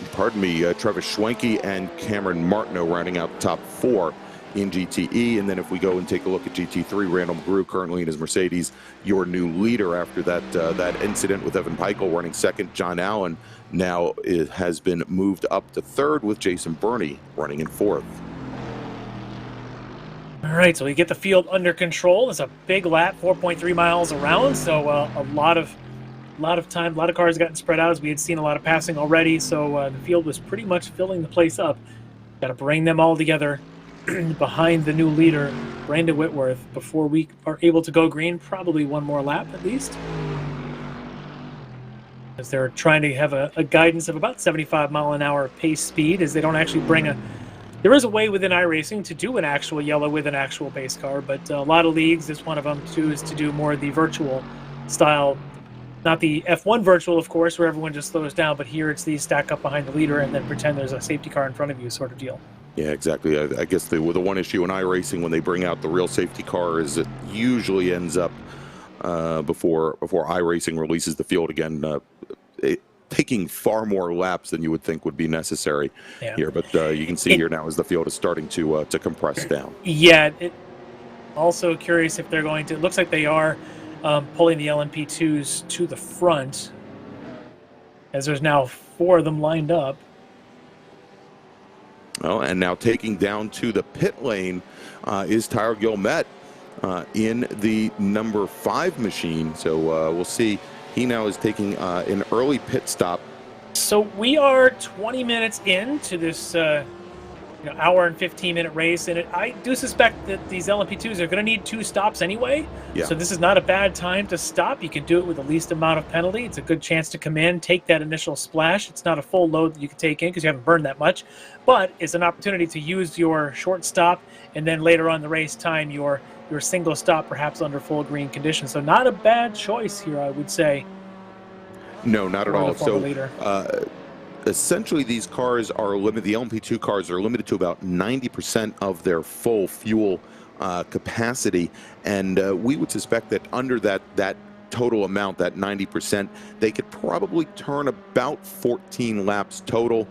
Schwenke and Cameron Martineau rounding out the top 4 in GTE. And then if we go and take a look at GT3, Randall McGrew currently in his Mercedes, your new leader after that incident with Evan Peichel running second. John Allen now has been moved up to 3rd, with Jason Burney running in 4th. All right, so we get the field under control. It's a big lap, 4.3 miles around, so a lot of A lot of time, a lot of cars gotten spread out as we had seen a lot of passing already, so the field was pretty much filling the place up. Got to bring them all together behind the new leader, Brandon Whitworth, before we are able to go green. Probably one more lap at least, as they're trying to have a guidance of about 75-mile-an-hour pace speed, as they don't actually bring a... There is a way within iRacing to do an actual yellow with an actual pace car, but a lot of leagues, this one of them too, is to do more of the virtual style. Not the F1 virtual, of course, where everyone just slows down, but here it's the stack up behind the leader and then pretend there's a safety car in front of you sort of deal. Yeah, exactly. I guess the one issue in iRacing when they bring out the real safety car is it usually ends up before iRacing releases the field again, taking far more laps than you would think would be necessary here. But you can see here now as the field is starting to compress down. Yeah. Also curious if they're going to. It looks like they are pulling the LMP2s to the front, as there's now 4 of them lined up. Well, and now taking down to the pit lane is Tyler Gilmet in the number 5 machine. So we'll see. He now is taking an early pit stop. So we are 20 minutes into this hour and 15-minute race, and I do suspect that these LMP2s are going to need 2 stops anyway. Yeah. So this is not a bad time to stop. You can do it with the least amount of penalty. It's a good chance to come in, take that initial splash. It's not a full load that you can take in because you haven't burned that much, but it's an opportunity to use your short stop and then later on in the race time your single stop, perhaps under full green conditions. So not a bad choice here, I would say. No, not at all. So essentially these cars are limited, the LMP2 cars are limited to about 90% of their full fuel capacity, and we would suspect that under that total amount, that 90%, they could probably turn about 14 laps total,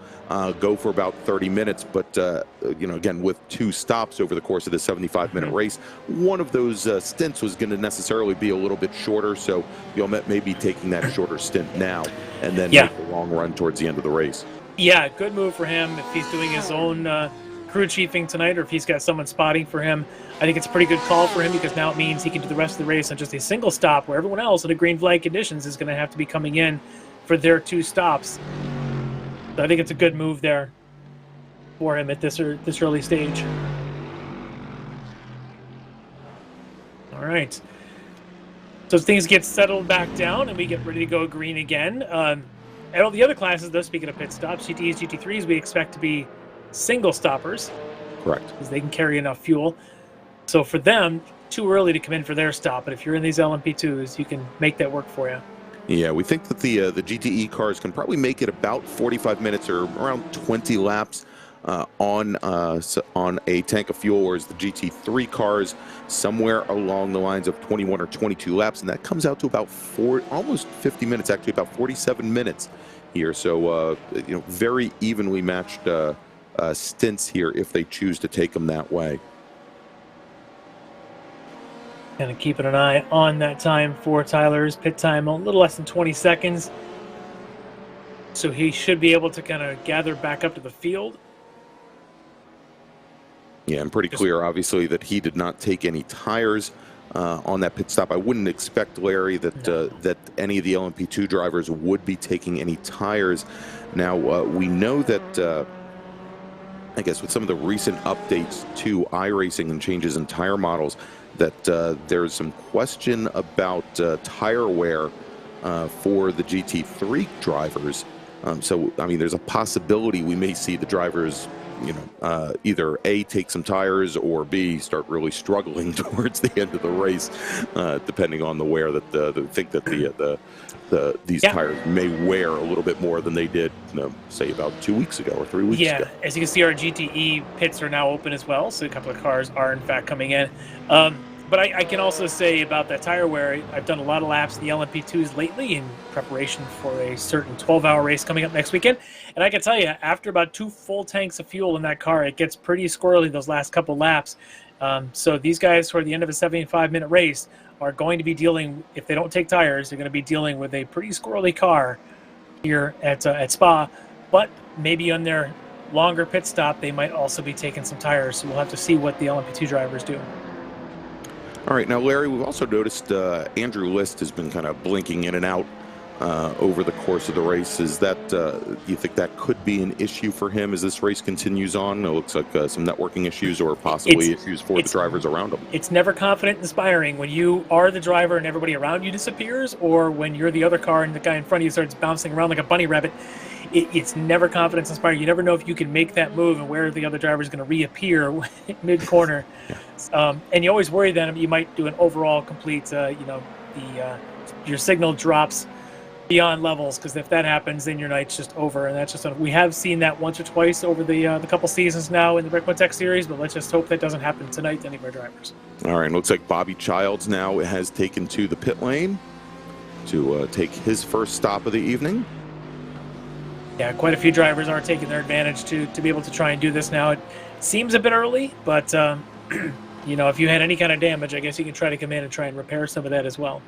go for about 30 minutes. But again, with 2 stops over the course of the 75-minute race, one of those stints was going to necessarily be a little bit shorter. So you'll maybe taking that shorter stint now and then make the long run towards the end of the race. Yeah, good move for him if he's doing his own crew chiefing tonight, or if he's got someone spotting for him. I think it's a pretty good call for him, because now it means he can do the rest of the race on just a single stop, where everyone else in the green flag conditions is going to have to be coming in for their 2 stops. So I think it's a good move there for him at this early stage. All right. So things get settled back down and we get ready to go green again. At all the other classes, though, speaking of pit stops, GTEs, GT3s, we expect to be single stoppers. Correct. Because they can carry enough fuel. So for them, too early to come in for their stop. But if you're in these LMP2s, you can make that work for you. Yeah, we think that the GTE cars can probably make it about 45 minutes or around 20 laps on a tank of fuel, whereas the GT3 cars somewhere along the lines of 21 or 22 laps, and that comes out to about almost 50 minutes, actually about 47 minutes here. So very evenly matched stints here if they choose to take them that way. Kind of keeping an eye on that time for Tyler's pit time, a little less than 20 seconds. So he should be able to kind of gather back up to the field. Yeah, and pretty clear, obviously, that he did not take any tires on that pit stop. I wouldn't expect, Larry, that that any of the LMP2 drivers would be taking any tires. Now, we know that, I guess, with some of the recent updates to iRacing and changes in tire models, that there's some question about tire wear for the GT3 drivers. So, I mean, there's a possibility we may see the drivers, either A, take some tires, or B, start really struggling towards the end of the race, depending on the wear that they think that these tires may wear a little bit more than they did, say, about 2 weeks ago or 3 weeks ago. Yeah, as you can see, our GTE pits are now open as well, so a couple of cars are, in fact, coming in. But I can also say about that tire wear, I've done a lot of laps in the LMP2s lately in preparation for a certain 12-hour race coming up next weekend. And I can tell you, after about 2 full tanks of fuel in that car, it gets pretty squirrely those last couple laps. So these guys, toward the end of a 75-minute race, are going to be dealing, if they don't take tires, they're going to be dealing with a pretty squirrely car here at Spa. But maybe on their longer pit stop, they might also be taking some tires. So we'll have to see what the LMP2 drivers do. All right, now, Larry, we've also noticed Andrew List has been kind of blinking in and out over the course of the race. Is that, you think that could be an issue for him as this race continues on? It looks like some networking issues or possibly issues for the drivers around him. It's never confident inspiring when you are the driver and everybody around you disappears, or when you're the other car and the guy in front of you starts bouncing around like a bunny rabbit. It's never confidence inspiring. You never know if you can make that move and where the other driver is going to reappear mid-corner. And you always worry that you might do an overall complete, your signal drops beyond levels, because if that happens, then your night's just over. And that's just we have seen that once or twice over the couple seasons now in the Ricmotech series, but let's just hope that doesn't happen tonight to any of our drivers. All right, looks like Bobby Childs now has taken to the pit lane to take his first stop of the evening. Yeah, quite a few drivers are taking their advantage to be able to try and do this now. It seems a bit early, but if you had any kind of damage, I guess you can try to come in and try and repair some of that as well.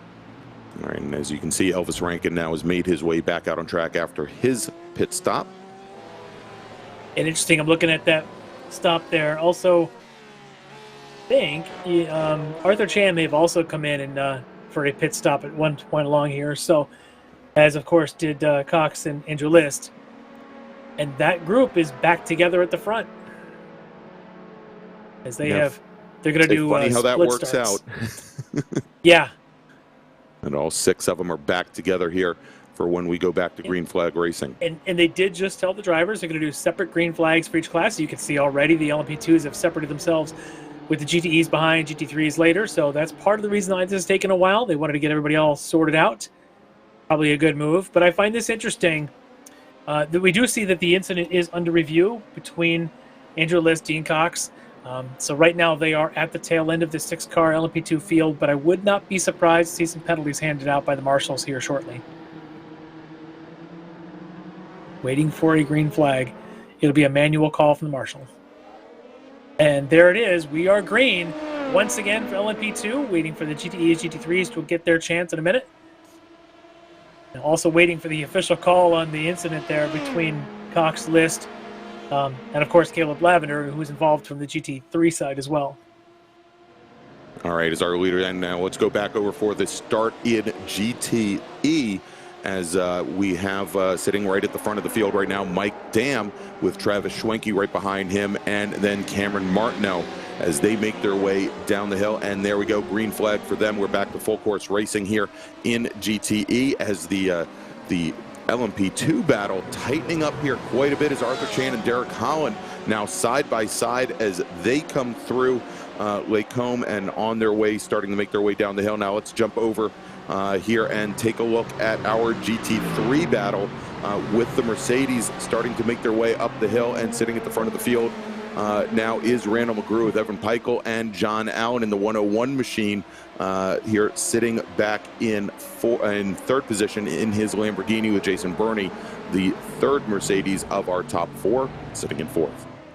All right, and as you can see, Elvis Rankin now has made his way back out on track after his pit stop. And interesting, I'm looking at that stop there. Also, I think Arthur Chan may have also come in and for a pit stop at one point along here. So, as of course did Cox and Andrew List. And that group is back together at the front, as they're going to do funny how that works starts. out. Yeah. And all 6 of them are back together here for when we go back to green flag racing. And they did just tell the drivers they're going to do separate green flags for each class. You can see already the LMP2s have separated themselves with the GTEs behind, GT3s later. So that's part of the reason why this has taken a while. They wanted to get everybody all sorted out. Probably a good move. But I find this interesting that we do see that the incident is under review between Andrew List, Dean Cox. So right now they are at the tail end of the 6-car LMP2 field, but I would not be surprised to see some penalties handed out by the marshals here shortly. Waiting for a green flag. It'll be a manual call from the marshal. And there it is. We are green once again for LMP2, waiting for the GTEs, GT3s to get their chance in a minute. And also waiting for the official call on the incident there between Cox, List, and of course Caleb Lavender, who's involved from the GT3 side as well. All right, as our leader, and now let's go back over for the start in GTE, as we have sitting right at the front of the field right now, Mike Dam with Travis Schwenke right behind him, and then Cameron Martineau as they make their way down the hill. And there we go, green flag for them. We're back to full course racing here in GTE, as the LMP2 battle tightening up here quite a bit, as Arthur Chan and Derek Holland now side by side as they come through Lake Combe and on their way, starting to make their way down the hill. Now let's jump over here and take a look at our GT3 battle with the Mercedes starting to make their way up the hill, and sitting at the front of the field now is Randall McGrew with Evan Peichel and John Allen in the 101 machine here, sitting back in third position in his Lamborghini with Jason Burney, the 3rd Mercedes of our top 4, sitting in 4th.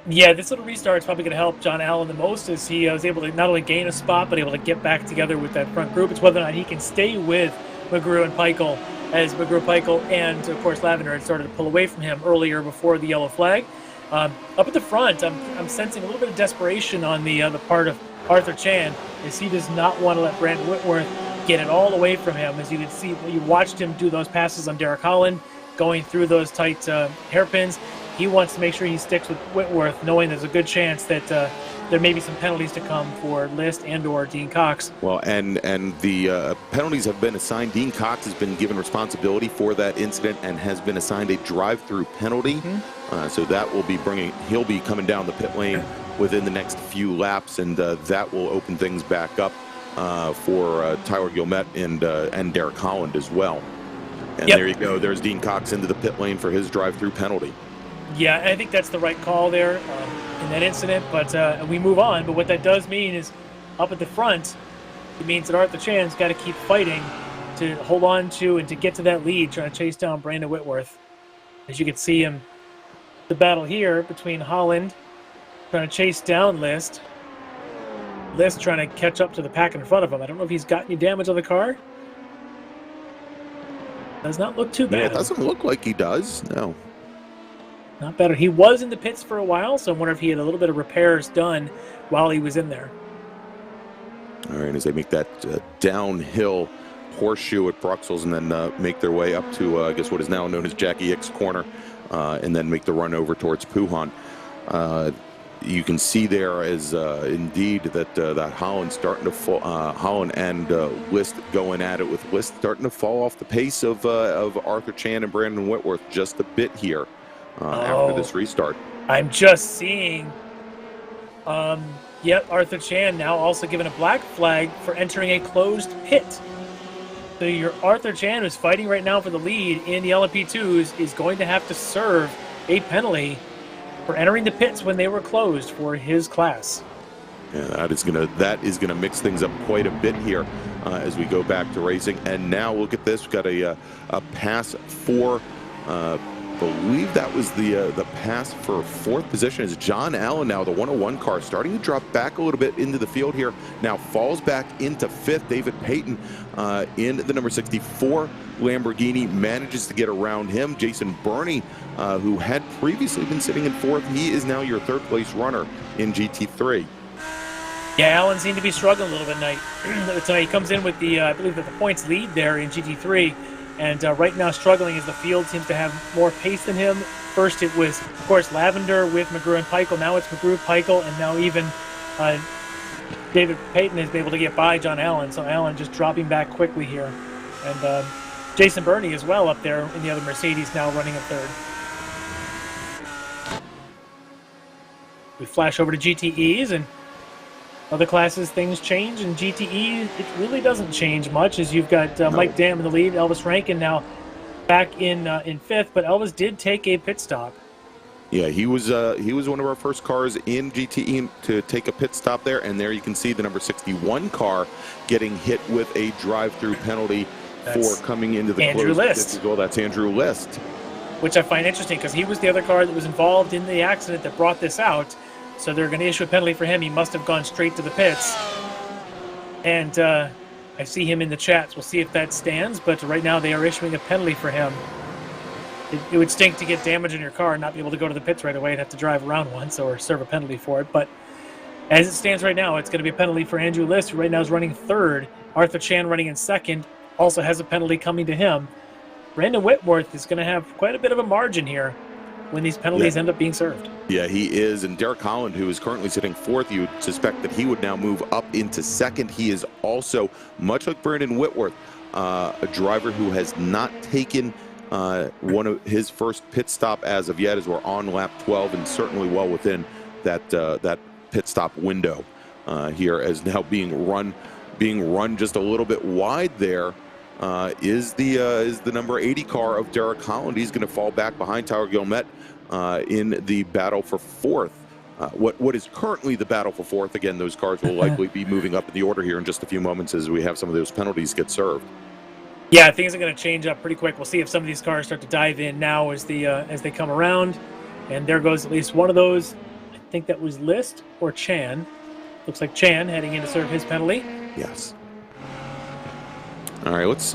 Yeah, this little restart is probably going to help John Allen the most, as he was able to not only gain a spot, but able to get back together with that front group. It's whether or not he can stay with McGrew and Peichel, as McGrew, Peichel, and of course Lavender had started to pull away from him earlier before the yellow flag. Up at the front, I'm sensing a little bit of desperation on the part of Arthur Chan, as he does not want to let Brandon Whitworth get it all away from him. As you can see, you watched him do those passes on Derek Holland, going through those tight hairpins. He wants to make sure he sticks with Whitworth, knowing there's a good chance that there may be some penalties to come for List and or Dean Cox. Well, and the penalties have been assigned. Dean Cox has been given responsibility for that incident and has been assigned a drive-through penalty. So that will be he'll be coming down the pit lane within the next few laps, and that will open things back up for Tyler Gilmette and Derek Holland as well. And there you go. There's Dean Cox into the pit lane for his drive-through penalty. Yeah, I think that's the right call there in that incident, but we move on. But what that does mean is, up at the front, it means that Arthur Chan's got to keep fighting to hold on to and to get to that lead, trying to chase down Brandon Whitworth. As you can see him, the battle here between Holland trying to chase down List. List trying to catch up to the pack in front of him. I don't know if he's got any damage on the car. Does not look too bad. Yeah, it doesn't look like he does, no. Not better. He was in the pits for a while, so I wonder if he had a little bit of repairs done while he was in there. All right, as they make that downhill horseshoe at Bruxelles and then make their way up to, I guess, what is now known as Jackie Ick's corner, and then make the run over towards Puhan. You can see there is indeed that Holland starting to fall, Holland and List going at it, with List starting to fall off the pace of Arthur Chan and Brandon Whitworth just a bit here after this restart. I'm just seeing, yep, Arthur Chan now also given a black flag for entering a closed pit. So your Arthur Chan, who's fighting right now for the lead in the LMP2s, is going to have to serve a penalty for entering the pits when they were closed for his class. Yeah, that is gonna mix things up quite a bit here as we go back to racing. And now look at this. We've got a pass for, believe that was the pass for fourth position. Is John Allen now, the 101 car, starting to drop back a little bit into the field here. Now falls back into fifth. David Payton in the number 64 Lamborghini manages to get around him. Jason Burney, who had previously been sitting in fourth, he is now your third place runner in GT3. Yeah, Allen seemed to be struggling a little bit tonight. He comes in with the, I believe, the points lead there in GT3, and right now struggling as the field seems to have more pace than him. First it was, of course, Lavender with McGrew and Peichel. Now it's McGrew, Peichel, and now even David Payton has been able to get by John Allen. So Allen just dropping back quickly here. And Jason Burney as well up there in the other Mercedes, now running in third. We flash over to GTEs, and other classes, things change. In GTE, it really doesn't change much, as you've got Mike Dam in the lead, Elvis Rankin now back in fifth, but Elvis did take a pit stop. Yeah, he was one of our first cars in GTE to take a pit stop there, and there you can see the number 61 car getting hit with a drive-through penalty for coming into the Andrew closed pit. Well, that's Andrew List. Which I find interesting, because he was the other car that was involved in the accident that brought this out. So they're going to issue a penalty for him. He must have gone straight to the pits. And I see him in the chats. We'll see if that stands, but right now they are issuing a penalty for him. It would stink to get damage in your car and not be able to go to the pits right away and have to drive around once or serve a penalty for it. But as it stands right now, it's going to be a penalty for Andrew List, who right now is running third. Arthur Chan running in second, also has a penalty coming to him. Brandon Whitworth is going to have quite a bit of a margin here when these penalties end up being served. Yeah, he is. And Derek Holland, who is currently sitting fourth, you would suspect that he would now move up into second. He is also, much like Brandon Whitworth, a driver who has not taken one of his first pit stop as of yet, as we're on lap 12, and certainly well within that that pit stop window here, as now being run just a little bit wide there. Is the number 80 car of Derek Holland. He's going to fall back behind Tyler Gilmet in the battle for fourth. What is currently the battle for fourth. Again, those cars will likely be moving up in the order here in just a few moments as we have some of those penalties get served. Yeah, things are going to change up pretty quick. We'll see if some of these cars start to dive in now as they come around. And there goes at least one of those. I think that was List or Chan. Looks like Chan heading in to serve his penalty. Yes. All right, let's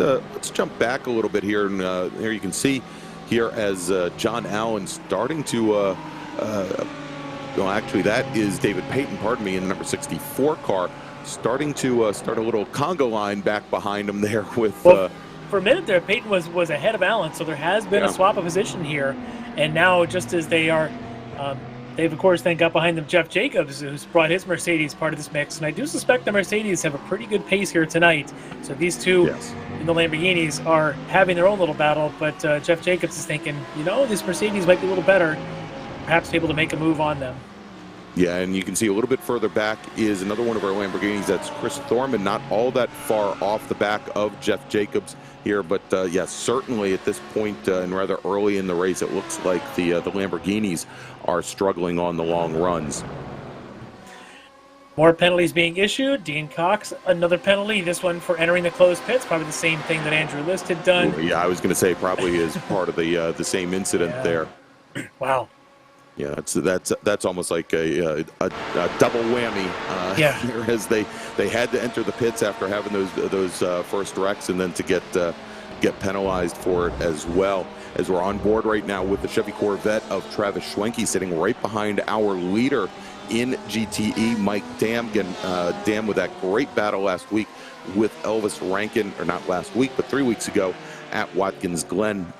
jump back a little bit here, and here you can see here as John Allen starting to. Well, actually, that is David Payton. Pardon me, in the number 64 car, starting to start a little conga line back behind him there with. Well, for a minute there, Payton was ahead of Allen, so there has been a swap of position here, and now just as they are. They've, of course, then got behind them Jeff Jacobs, who's brought his Mercedes part of this mix. And I do suspect the Mercedes have a pretty good pace here tonight. So these two in the Lamborghinis are having their own little battle. But Jeff Jacobs is thinking, you know, this Mercedes might be a little better, perhaps able to make a move on them. Yeah, and you can see a little bit further back is another one of our Lamborghinis. That's Chris Thorman, not all that far off the back of Jeff Jacobs here. But, yes, certainly at this point and rather early in the race, it looks like the Lamborghinis are struggling on the long runs. More penalties being issued. Dean Cox, another penalty. This one for entering the closed pits. Probably the same thing that Andrew List had done. Yeah, I was going to say probably is part of the same incident there. Wow. Yeah, that's almost like a double whammy here, as they had to enter the pits after having those first wrecks, and then to get penalized for it as well. As we're on board right now with the Chevy Corvette of Travis Schwenke sitting right behind our leader in GTE, Mike Dam. Again, Dam with that great battle last week with Elvis Rankin, or not last week, but 3 weeks ago at Watkins Glen.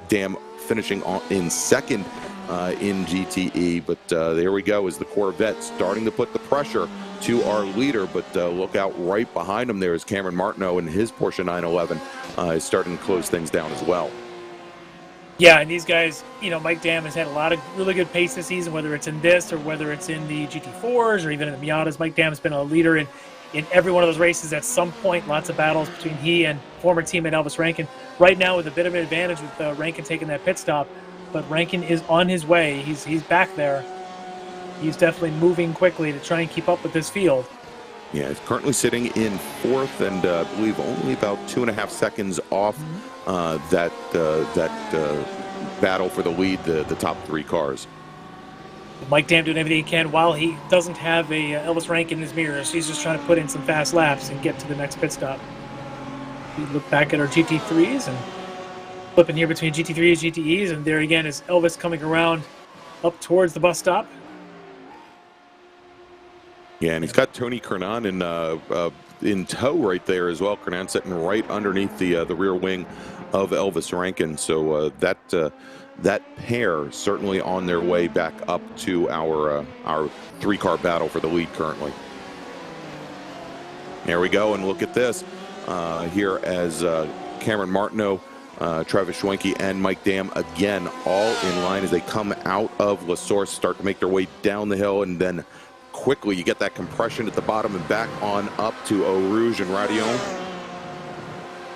Dam finishing in second in GTE, but there we go, as the Corvette starting to put the pressure to our leader, but look out right behind him there is Cameron Martineau, and his Porsche 911 is starting to close things down as well. Yeah, and these guys, you know, Mike Dam has had a lot of really good pace this season, whether it's in this or whether it's in the GT4s or even in the Miatas. Mike Dam has been a leader in every one of those races at some point. Lots of battles between he and former teammate Elvis Rankin. Right now with a bit of an advantage with Rankin taking that pit stop, but Rankin is on his way. He's back there. He's definitely moving quickly to try and keep up with this field. Yeah, he's currently sitting in fourth, and I believe only about 2.5 seconds off that battle for the lead, the top three cars. Mike Dam doing everything he can while he doesn't have a Elvis Rankin in his mirrors. He's just trying to put in some fast laps and get to the next pit stop. We look back at our GT3s and flipping here between GT3s and GTEs, and there again is Elvis coming around up towards the bus stop. Yeah, and he's got Tony Kernan in tow right there as well. Kernan sitting right underneath the rear wing of Elvis Rankin. So that pair certainly on their way back up to our three-car battle for the lead currently. There we go, and look at this here as Cameron Martineau, Travis Schwenke, and Mike Dam again all in line as they come out of La Source, start to make their way down the hill, and then quickly you get that compression at the bottom and back on up to Eau Rouge and Radion.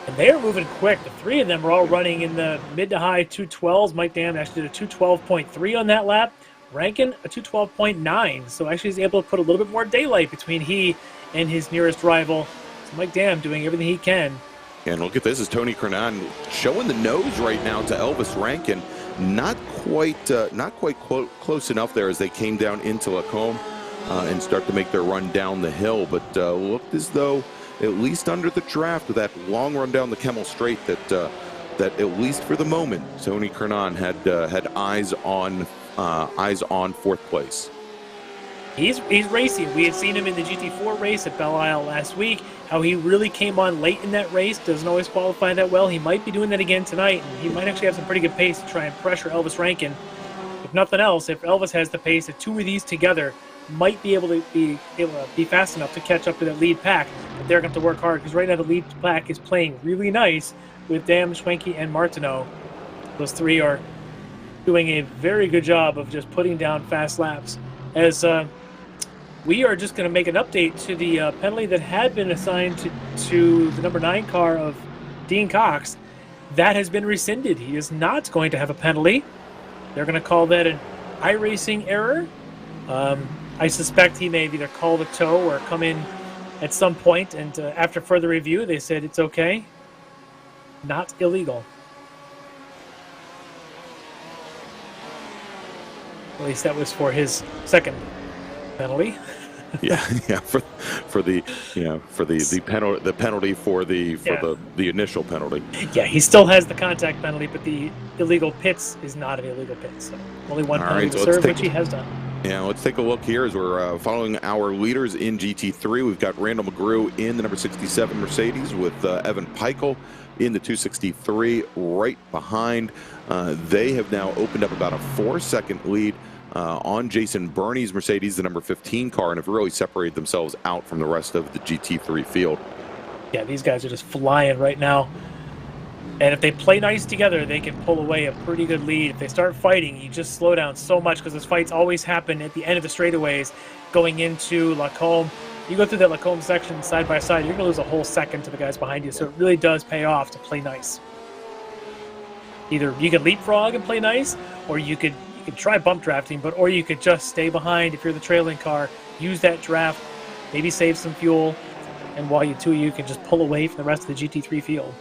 And they are moving quick. The three of them are all running in the mid to high 212s. Mike Dam actually did a 212.3 on that lap. Rankin a 212.9. So actually he's able to put a little bit more daylight between he and his nearest rival. So Mike Dam doing everything he can. And look at this, is Tony Kernan showing the nose right now to Elvis Rankin. Not quite close enough there as they came down into Lacombe and start to make their run down the hill. But looked as though, at least under the draft, with that long run down the Kemmel Straight, that at least for the moment, Tony Kernan had eyes on fourth place. He's racing. We had seen him in the GT4 race at Belle Isle last week, how he really came on late in that race, doesn't always qualify that well. He might be doing that again tonight, and he might actually have some pretty good pace to try and pressure Elvis Rankin. If nothing else, if Elvis has the pace, the two of these together might be able to be fast enough to catch up to that lead pack, but they're going to have to work hard, because right now the lead pack is playing really nice with Dam, Schwenke, and Martineau. Those three are doing a very good job of just putting down fast laps. As we are just going to make an update to the penalty that had been assigned to the number 9 car of Dean Cox. That has been rescinded. He is not going to have a penalty. They're going to call that an iRacing error. I suspect he may have either called a tow or come in at some point, and after further review, they said it's okay. Not illegal. At least that was for his second penalty. yeah, for the penalty for the initial penalty. Yeah, he still has the contact penalty, but the illegal pits is not an illegal pit. So only one penalty to serve, which he has done. Yeah, let's take a look here as we're following our leaders in GT3. We've got Randall McGrew in the number 67 Mercedes with Evan Peichel in the 263 right behind. They have now opened up about a 4-second lead on Jason Burney's Mercedes, the number 15 car, and have really separated themselves out from the rest of the GT3 field. Yeah, these guys are just flying right now. And if they play nice together, they can pull away a pretty good lead. If they start fighting, you just slow down so much, because those fights always happen at the end of the straightaways going into Lacombe. You go through that Lacombe section side by side, you're going to lose a whole second to the guys behind you. So it really does pay off to play nice. Either you could leapfrog and play nice, or you could try bump drafting, or you could just stay behind if you're the trailing car, use that draft, maybe save some fuel, and while you can just pull away from the rest of the GT3 field.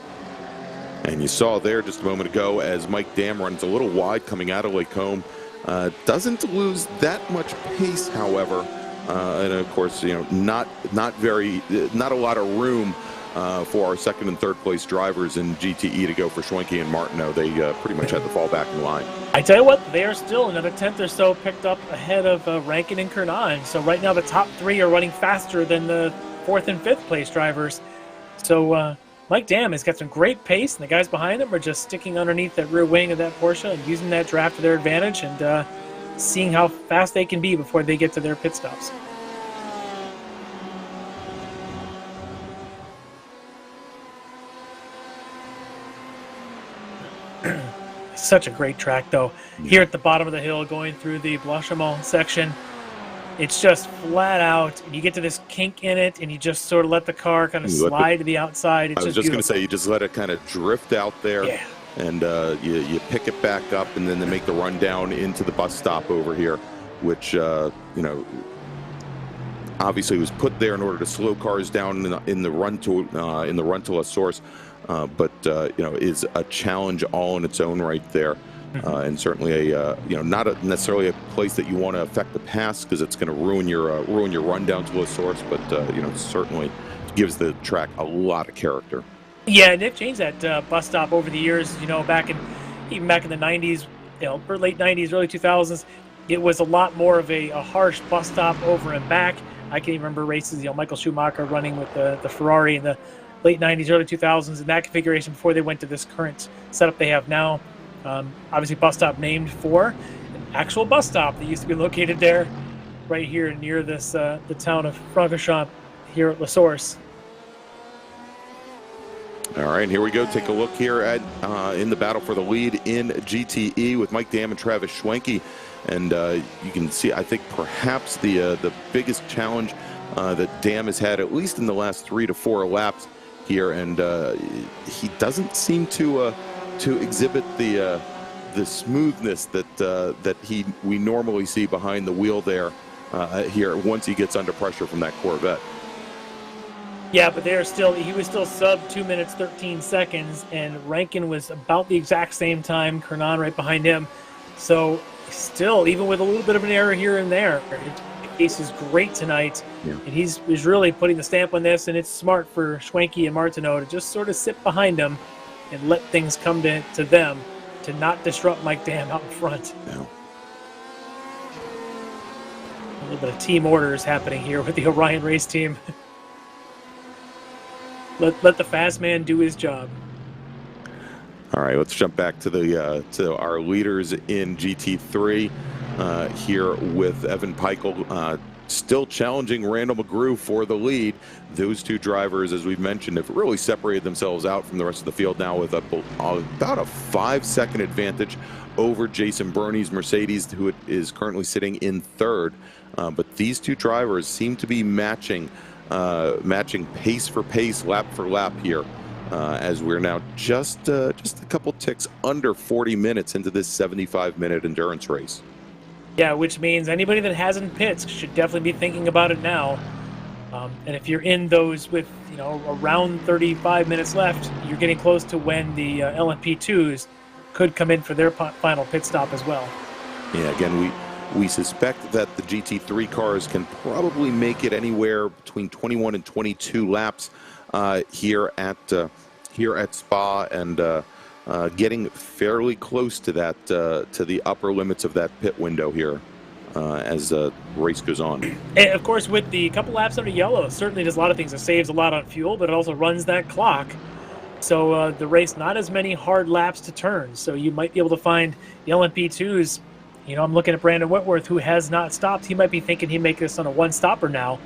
And you saw there just a moment ago as Mike Dam runs a little wide coming out of Lacombe. Doesn't lose that much pace, however, and of course, not a lot of room for our second and third place drivers in GTE to go for Schwenke and Martineau. They pretty much had to fall back in line. I tell you what, they are still another 10th or so picked up ahead of Rankin and Kernan. So right now the top three are running faster than the 4th and 5th place drivers. So Mike Dam has got some great pace, and the guys behind him are just sticking underneath that rear wing of that Porsche and using that draft to their advantage and seeing how fast they can be before they get to their pit stops. Such a great track, though. Here at the bottom of the hill, going through the Blanchimont section, it's just flat out. You get to this kink in it, and you just sort of let the car kind of slide to the outside. It's I was just going to say, you just let it kind of drift out there, and you pick it back up, and then they make the run down into the bus stop over here, which you know, obviously was put there in order to slow cars down in the run to La Source. But you know, is a challenge all in its own right there, and certainly a you know, not necessarily a place that you want to affect the pass because it's going to ruin your run down to La Source, but you know, certainly gives the track a lot of character. Yeah, and they've changed that bus stop over the years. You know, even back in the 90s, you know, or late 90s, early 2000s, it was a lot more of a harsh bus stop over and back. I can even remember races, you know, Michael Schumacher running with the Ferrari in the late 90s, early 2000s in that configuration before they went to this current setup they have now. Obviously, bus stop named for an actual bus stop that used to be located there, right here near this the town of Francorchamps here at La Source. All right, here we go. Take a look here at in the battle for the lead in GTE with Mike Dam and Travis Schwenke, and you can see, I think, perhaps the biggest challenge that Dam has had, at least in the last 3 to 4 laps here, and he doesn't seem to exhibit the smoothness that we normally see behind the wheel there here once he gets under pressure from that Corvette. Yeah, but he was still sub 2 minutes 13 seconds, and Rankin was about the exact same time. Kernan right behind him. So still, even with a little bit of an error here and there, pace is great tonight, and he's really putting the stamp on this, and it's smart for Schwenke and Martineau to just sort of sit behind him and let things come to them, to not disrupt Mike Dam out in front. Yeah. A little bit of team orders happening here with the Orion race team. Let the fast man do his job. All right, let's jump back to to our leaders in GT3 here with Evan Peichel still challenging Randall McGrew for the lead. Those two drivers, as we've mentioned, have really separated themselves out from the rest of the field now with about a 5-second advantage over Jason Burney's Mercedes, who is currently sitting in 3rd. But these two drivers seem to be matching pace for pace, lap for lap here, as we're now just a couple ticks under 40 minutes into this 75-minute endurance race. Yeah, which means anybody that hasn't pits should definitely be thinking about it now. And if you're in those with, you know, around 35 minutes left, you're getting close to when the LMP2s could come in for their final pit stop as well. Yeah, again, we suspect that the GT3 cars can probably make it anywhere between 21 and 22 laps here at Spa, and getting fairly close to that to the upper limits of that pit window here as the race goes on. And of course, with the couple laps under yellow, it certainly does a lot of things. It saves a lot on fuel, but it also runs that clock. So the race, not as many hard laps to turn. So you might be able to find the LMP2s. You know, I'm looking at Brandon Whitworth, who has not stopped. He might be thinking he'd make this on a 1-stopper now,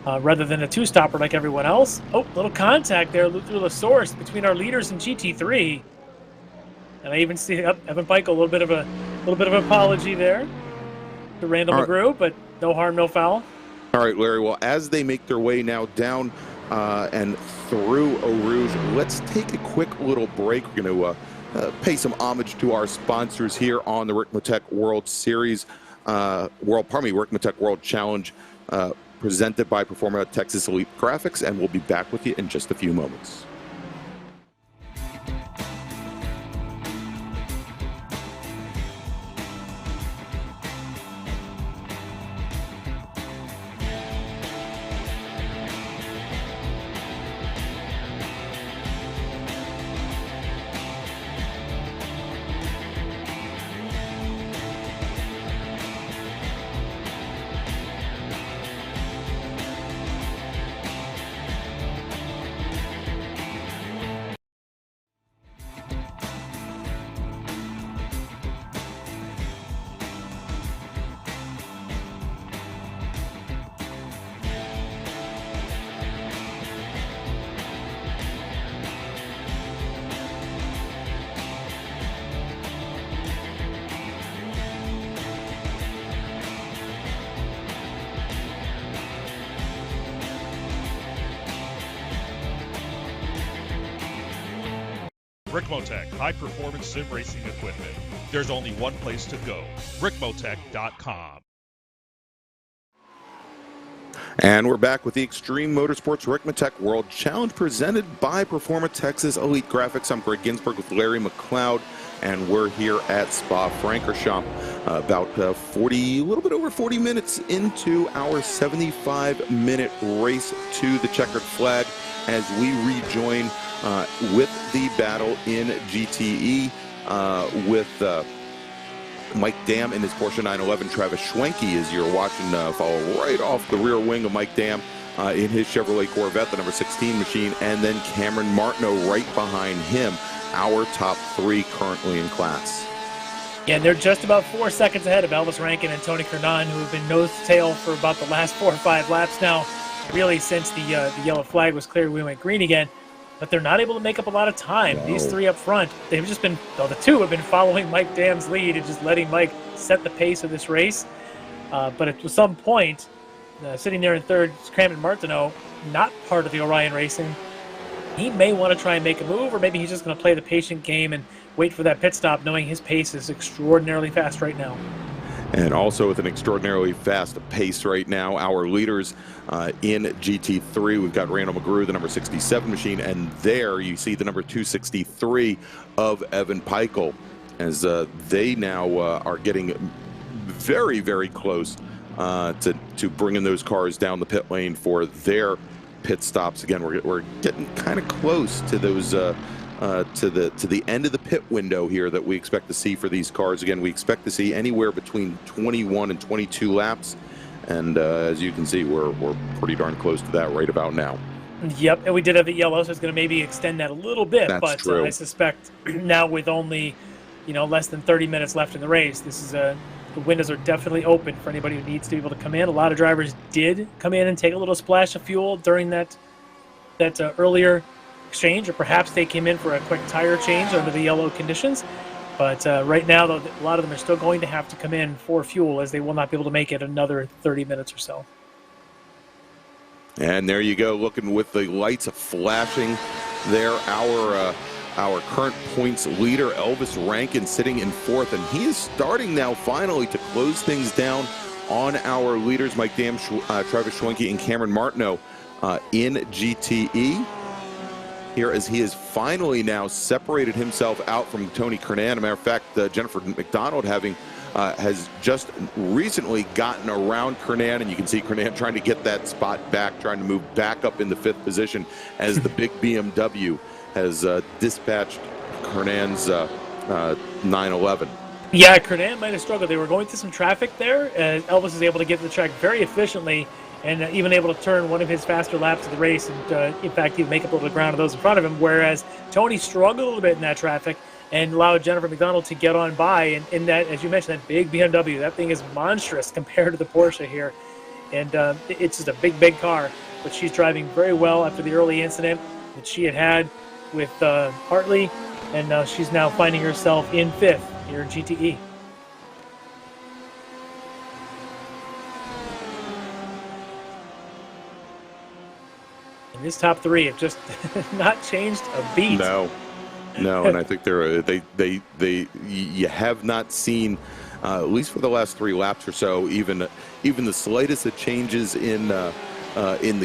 rather than a 2-stopper like everyone else. Oh, little contact there through the source between our leaders in GT3. And I even see Evan Peichel, a little bit of an apology there to Randall McGrew, but no harm, no foul. All right, Larry. Well, as they make their way now down and through Eau Rouge, let's take a quick little break. We're going to pay some homage to our sponsors here on the Ricmotech World Series, Ricmotech World Challenge, presented by Performa Texas Elite Graphics, and we'll be back with you in just a few moments. Ricmotech, high-performance sim racing equipment. There's only one place to go, Ricmotech.com. And we're back with the Extreme Motorsports Ricmotech World Challenge presented by Performa Texas Elite Graphics. I'm Greg Ginsburg with Larry McLeod, and we're here at Spa-Francorchamps about a little bit over 40 minutes into our 75-minute race to the checkered flag as we rejoin with the battle in GTE with Mike Dam in his Porsche 911. Travis Schwenke, as you're watching, follow right off the rear wing of Mike Dam in his Chevrolet Corvette, the number 16 machine, and then Cameron Martineau right behind him, our top three currently in class. Yeah, and they're just about 4 seconds ahead of Elvis Rankin and Tony Kernan, who have been nose to tail for about the last 4 or 5 laps now, really since the yellow flag was clear, we went green again. But they're not able to make up a lot of time. No. These three up front, they've just been, well, the two have been following Mike Dam's lead and just letting Mike set the pace of this race. But at some point, sitting there in third, Cameron Martineau, not part of the Orion Racing, he may want to try and make a move, or maybe he's just going to play the patient game and wait for that pit stop, knowing his pace is extraordinarily fast right now. And also with an extraordinarily fast pace right now, our leaders in GT3, we've got Randall McGrew, the number 67 machine, and there you see the number 263 of Evan Peichel, as they now are getting very, very close to bringing those cars down the pit lane for their pit stops. Again, we're getting kind of close to those to the end of the pit window here that we expect to see for these cars. Again, we expect to see anywhere between 21 and 22 laps, and as you can see, we're pretty darn close to that right about now. Yep, and we did have the yellow, so it's going to maybe extend that a little bit. That's but true. I suspect now with only less than 30 minutes left in the race, this is the windows are definitely open for anybody who needs to be able to come in. A lot of drivers did come in and take a little splash of fuel during that earlier exchange, or perhaps they came in for a quick tire change under the yellow conditions. But right now, though, a lot of them are still going to have to come in for fuel, as they will not be able to make it another 30 minutes or so. And there you go, looking with the lights flashing there, our current points leader, Elvis Rankin, sitting in fourth, and he is starting now finally to close things down on our leaders, Mike Dam, Travis Schwenke, and Cameron Martineau in GTE. Here, as he has finally now separated himself out from Tony Kernan. As a matter of fact, Jennifer McDonald has just recently gotten around Kernan, and you can see Kernan trying to get that spot back, trying to move back up in the 5th position as the big BMW has dispatched Kernan's 911. Yeah, Kernan might have struggled. They were going through some traffic there. Elvis is able to get to the track very efficiently, and even able to turn one of his faster laps of the race, and in fact, even make up a little ground of those in front of him, whereas Tony struggled a little bit in that traffic and allowed Jennifer McDonald to get on by. And in that, as you mentioned, that big BMW, that thing is monstrous compared to the Porsche here. And it's just a big, big car, but she's driving very well after the early incident that she had with Hartley, and she's now finding herself in 5th here in GTE. And this top three have just not changed a beat. No, and I think you have not seen, at least for the last 3 laps or so, even the slightest of changes in the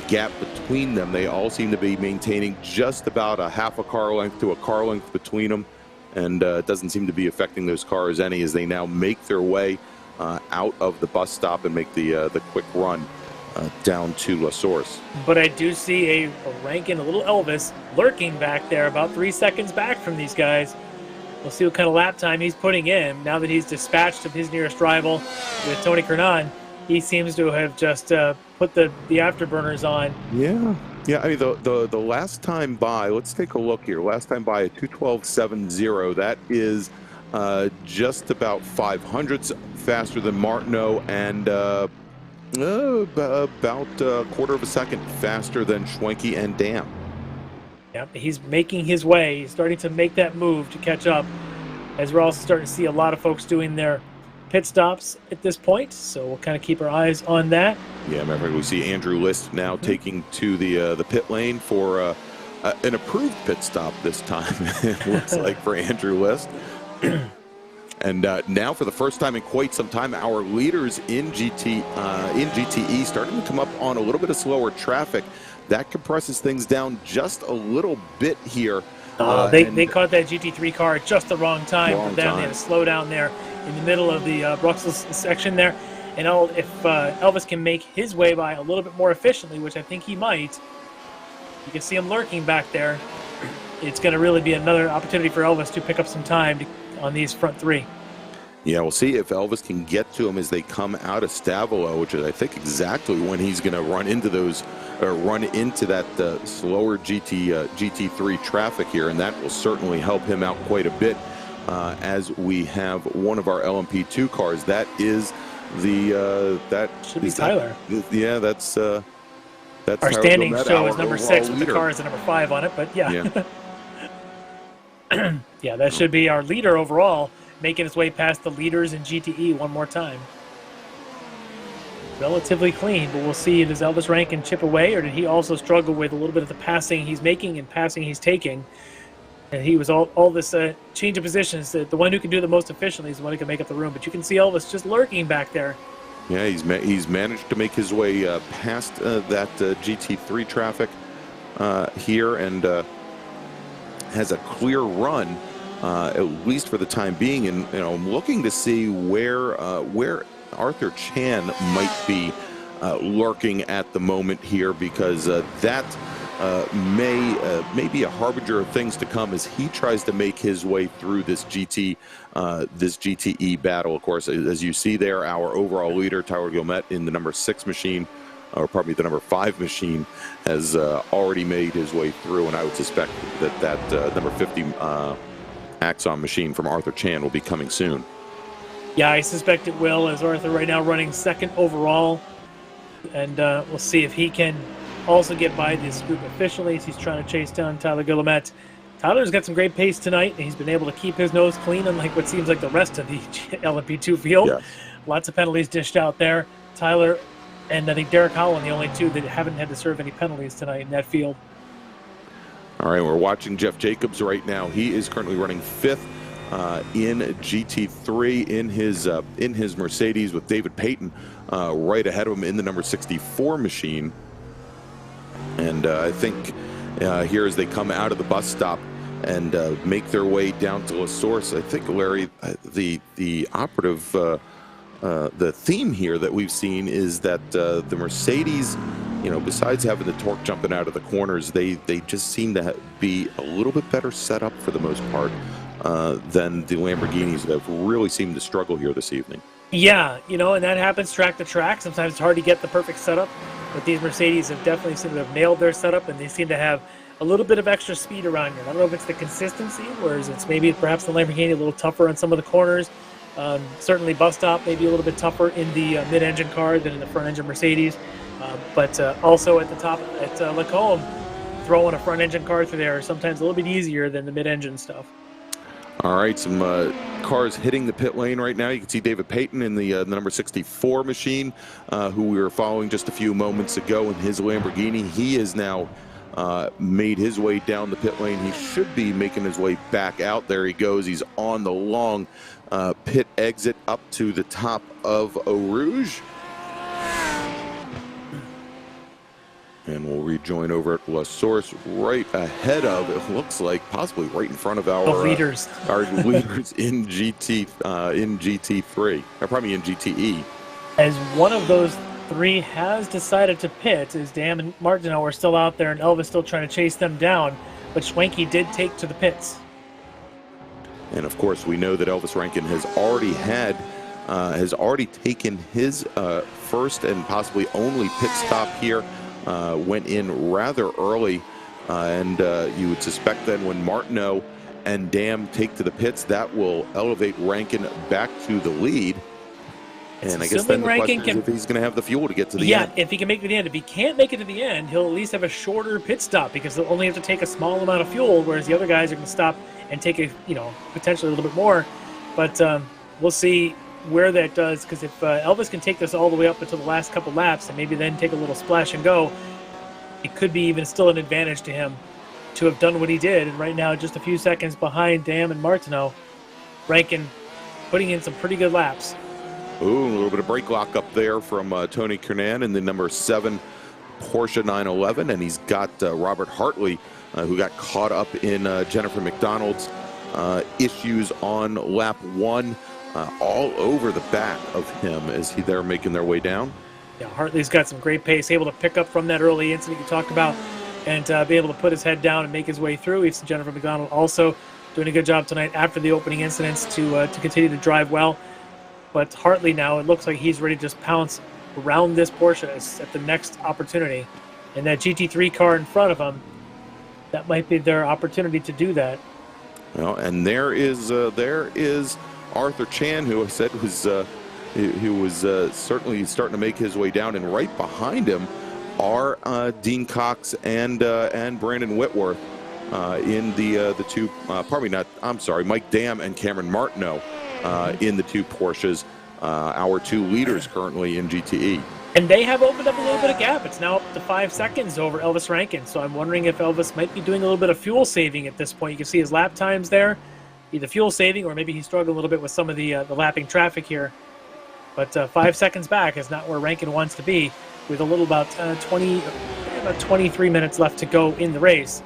gap between them. They all seem to be maintaining just about a half a car length to a car length between them, and it doesn't seem to be affecting those cars any as they now make their way out of the bus stop and make the quick run down to La Source. But I do see a Rankin, a little Elvis, lurking back there, about 3 seconds back from these guys. We'll see what kind of lap time he's putting in now that he's dispatched of his nearest rival with Tony Kernan. He seems to have just put the afterburners on. Yeah. I mean, the last time by, let's take a look here. Last time by, a 2:12.70. That is just about 500ths faster than Martineau, and about a quarter of a second faster than Schwenke and Dam. Yeah, he's making his way. He's starting to make that move to catch up, as we're also starting to see a lot of folks doing their pit stops at this point, so we'll kind of keep our eyes on that. Yeah, remember we see Andrew List now taking to the pit lane for an approved pit stop this time, it looks like, for Andrew List. And now, for the first time in quite some time, our leaders in GTE starting to come up on a little bit of slower traffic. That compresses things down just a little bit here. They caught that GT3 car at just the wrong time. They had to slow down there in the middle of the Bruxelles section there. And if Elvis can make his way by a little bit more efficiently, which I think he might, you can see him lurking back there. It's going to really be another opportunity for Elvis to pick up some time on these front three. Yeah, we'll see if Elvis can get to him as they come out of Stavolo, which is, I think, exactly when he's going to run into those, or run into that slower GT3 traffic here, and that will certainly help him out quite a bit. As we have one of our LMP2 cars, that is that should be Tyler. That's our Tyler standings Gomez, show is number 6 with leader. the cars at number 5 on it, but yeah. Yeah, that should be our leader overall, making his way past the leaders in GTE one more time. Relatively clean, but we'll see, does Elvis Rankin chip away, or did he also struggle with a little bit of the passing he's making and passing he's taking? And he was all this change of positions. The one who can do it the most efficiently is the one who can make up the room. But you can see Elvis just lurking back there. Yeah, he's managed to make his way past that GT3 traffic here, and has a clear run, at least for the time being. And I'm looking to see where Arthur Chan might be lurking at the moment here, because that may be a harbinger of things to come as he tries to make his way through this GTE battle. Of course, as you see there, our overall leader, Tyler Gilmet, in the number 6 machine, or probably the number 5 machine, has already made his way through, and I would suspect that number 50 Axon machine from Arthur Chan will be coming soon. Yeah, I suspect it will, as Arthur right now running 2nd overall, and we'll see if he can also get by this group efficiently as he's trying to chase down Tyler Guillemette. Tyler's got some great pace tonight, and he's been able to keep his nose clean, unlike what seems like the rest of the LMP2 field. Yeah. Lots of penalties dished out there. Tyler and I think Derek Holland, the only two that haven't had to serve any penalties tonight in that field. All right, we're watching Jeff Jacobs right now. He is currently running 5th in GT3 in his Mercedes, with David Payton right ahead of him in the number 64 machine. And I think here as they come out of the bus stop and make their way down to La Source, I think, Larry, the operative, the theme here that we've seen is that the Mercedes, besides having the torque jumping out of the corners, they just seem to be a little bit better set up for the most part than the Lamborghinis that have really seemed to struggle here this evening. Yeah, and that happens track to track. Sometimes it's hard to get the perfect setup. But these Mercedes have definitely seemed to have nailed their setup, and they seem to have a little bit of extra speed around here. I don't know if it's the consistency, whereas it's maybe perhaps the Lamborghini a little tougher on some of the corners. Certainly bus stop maybe a little bit tougher in the mid-engine car than in the front-engine Mercedes. But also at the top at Lacombe, throwing a front-engine car through there is sometimes a little bit easier than the mid-engine stuff. All right, some cars hitting the pit lane right now. You can see David Payton in the number 64 machine, who we were following just a few moments ago in his Lamborghini. He has now made his way down the pit lane. He should be making his way back out. There he goes. He's on the long pit exit up to the top of Eau Rouge. And we'll rejoin over at La Source right ahead of, it looks like, possibly right in front of our leaders. Our leaders in GT3, or probably in GTE. As one of those 3 has decided to pit, as Dan and Martineau are still out there, and Elvis still trying to chase them down, but Schwenke did take to the pits. And of course, we know that Elvis Rankin has already taken his first and possibly only pit stop here. Went in rather early, and you would suspect then when Martineau and Dam take to the pits, that will elevate Rankin back to the lead. And I guess then the question is if he's going to have the fuel to get to the end. Yeah, if he can make it to the end. If he can't make it to the end, he'll at least have a shorter pit stop, because they'll only have to take a small amount of fuel, whereas the other guys are going to stop and take a, potentially a little bit more. But we'll see where that does, because if Elvis can take this all the way up until the last couple laps and maybe then take a little splash and go, it could be even still an advantage to him to have done what he did. And right now, just a few seconds behind Dam and Martineau. Rankin putting in some pretty good laps. Ooh, a little bit of brake lock up there from Tony Kernan in the number 7 Porsche 911, and he's got Robert Hartley, who got caught up in Jennifer McDonald's issues on lap 1, all over the back of him as they're making their way down. Yeah, Hartley's got some great pace, able to pick up from that early incident you talked about, and be able to put his head down and make his way through. We've seen Jennifer McDonald also doing a good job tonight after the opening incidents to continue to drive well. But Hartley now, it looks like he's ready to just pounce around this Porsche at the next opportunity. And that GT3 car in front of him, that might be their opportunity to do that. Well, and there is Arthur Chan, who I said was certainly starting to make his way down, and right behind him are Dean Cox and Brandon Whitworth in the two. Mike Dam and Cameron Martineau in the 2 Porsches. Our 2 leaders currently in GTE. And they have opened up a little bit of gap. It's now up to 5 seconds over Elvis Rankin. So I'm wondering if Elvis might be doing a little bit of fuel saving at this point. You can see his lap times there, either fuel saving or maybe he's struggling a little bit with some of the lapping traffic here. But 5 seconds back is not where Rankin wants to be, with a little about 23 minutes left to go in the race.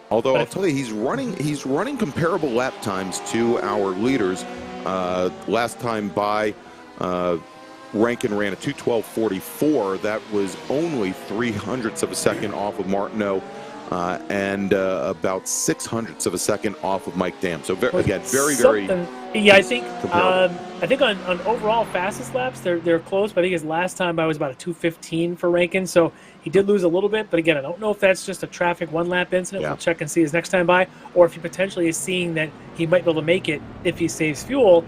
Although I'll tell you, he's running comparable lap times to our leaders. Last time by, Rankin ran a 2:12.44. That was only 0.03 of a second off of Martineau, and about 0.06 of a second off of Mike Dam. So very. Yeah, I think on overall fastest laps they're close. But I think his last time by was about a 2:15 for Rankin. So he did lose a little bit. But again, I don't know if that's just a traffic 1-lap incident. Yeah. We'll check and see his next time by, or if he potentially is seeing that he might be able to make it if he saves fuel.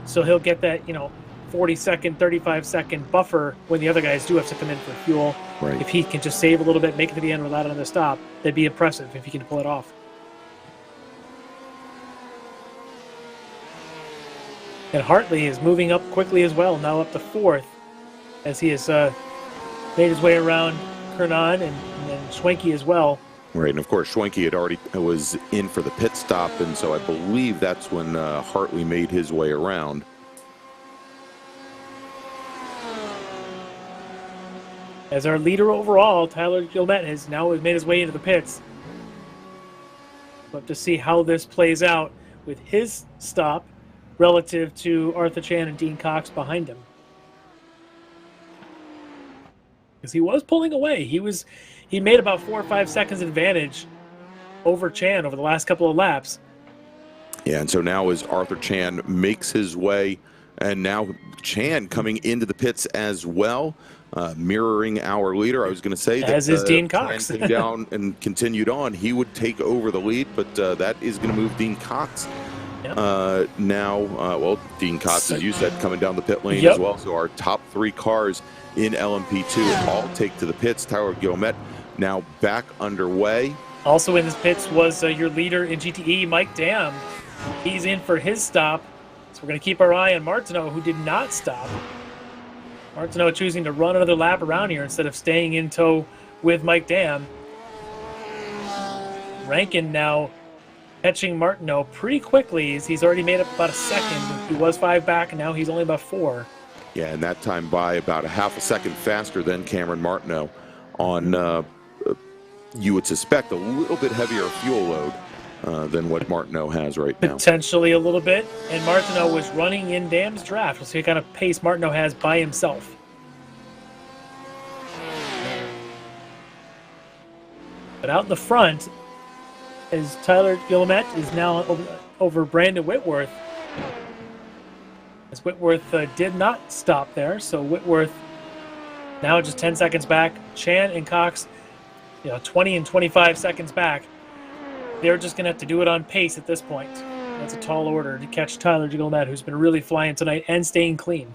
So he'll get that 40-second, 35-second buffer when the other guys do have to come in for fuel. Right. If he can just save a little bit, make it to the end without another stop, that'd be impressive if he can pull it off. And Hartley is moving up quickly as well, now up to 4th, as he has made his way around Kernan and then Schwenke as well. Right, and of course Schwenke was in for the pit stop, and so I believe that's when Hartley made his way around. As our leader overall, Tyler Gilmet has now made his way into the pits. We'll have to see how this plays out with his stop relative to Arthur Chan and Dean Cox behind him. Because he was pulling away. He made about 4 or 5 seconds advantage over Chan over the last couple of laps. Yeah, and so now as Arthur Chan makes his way, and now Chan coming into the pits as well, mirroring our leader. I was going to say as that is Dean Cox. Chan came down and continued on. He would take over the lead, but that is going to move Dean Cox. Yep. Now, Dean Cox, as you said, coming down the pit lane as well. So our top 3 cars in LMP2 all take to the pits. Tyler Gilmet now back underway. Also in this pits was your leader in GTE, Mike Dam. He's in for his stop. So we're going to keep our eye on Martineau, who did not stop. Martineau choosing to run another lap around here instead of staying in tow with Mike Dam. Rankin now catching Martineau pretty quickly, as he's already made up about a second. He was 5 back, and now he's only about 4. Yeah, and that time by about a half a second faster than Cameron Martineau on, you would suspect, a little bit heavier fuel load than what Martineau has right now. Potentially a little bit, and Martineau was running in Dam's draft. We'll see what kind of pace Martineau has by himself. But out in the front, as Tyler Gilmet is now over Brandon Whitworth. As Whitworth did not stop there, so Whitworth now just 10 seconds back. Chan and Cox, 20 and 25 seconds back. They're just going to have to do it on pace at this point. That's a tall order to catch Tyler Gilmet, who's been really flying tonight and staying clean.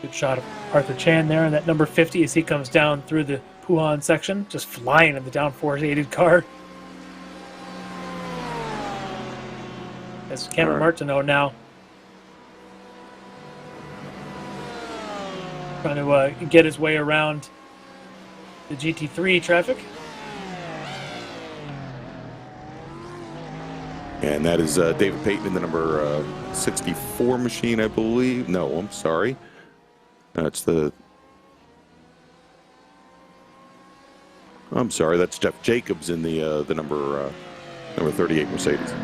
Good shot of Arthur Chan there in that number 50 as he comes down through the Puhan section, just flying in the downforce aided car. As Cameron Martineau now trying to get his way around the GT3 traffic. And that is David Payton in the number 64 machine, I believe. No, I'm sorry. That's the... I'm sorry, that's Jeff Jacobs in the number 38 Mercedes.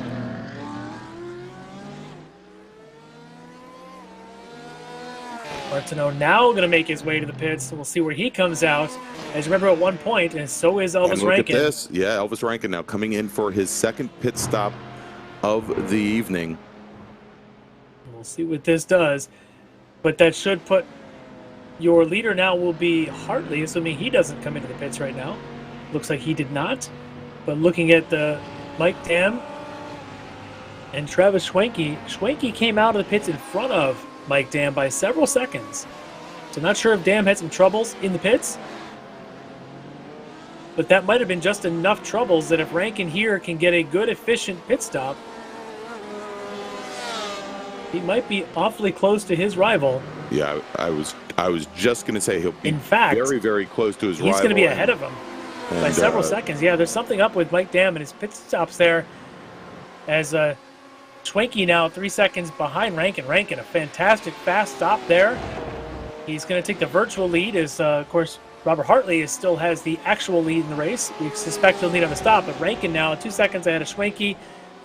Martineau now going to make his way to the pits, so we'll see where he comes out. As you remember at one point, and so is Elvis And look Rankin. at this. Yeah, Elvis Rankin now coming in for his second pit stop of the evening. We'll see what this does. But that should put your leader now will be Hartley, assuming he doesn't come into the pits right now. Looks like he did not. But looking at the Mike Dam and Travis Schwenke, Schwenke came out of the pits in front of Mike Dam by several seconds. So not sure if Dam had some troubles in the pits. But that might have been just enough troubles that if Rankin here can get a good, efficient pit stop, he might be awfully close to his rival. Yeah, I was just going to say he'll be in fact, very, very close to his rival. He's going to be ahead of him by several seconds. Yeah, there's something up with Mike Dam and his pit stops there. As Schwenke now 3 seconds behind Rankin. Rankin, a fantastic fast stop there. He's going to take the virtual lead as, of course, Robert Hartley still has the actual lead in the race. We suspect he'll lead on the stop, but Rankin now 2 seconds ahead of Schwenke,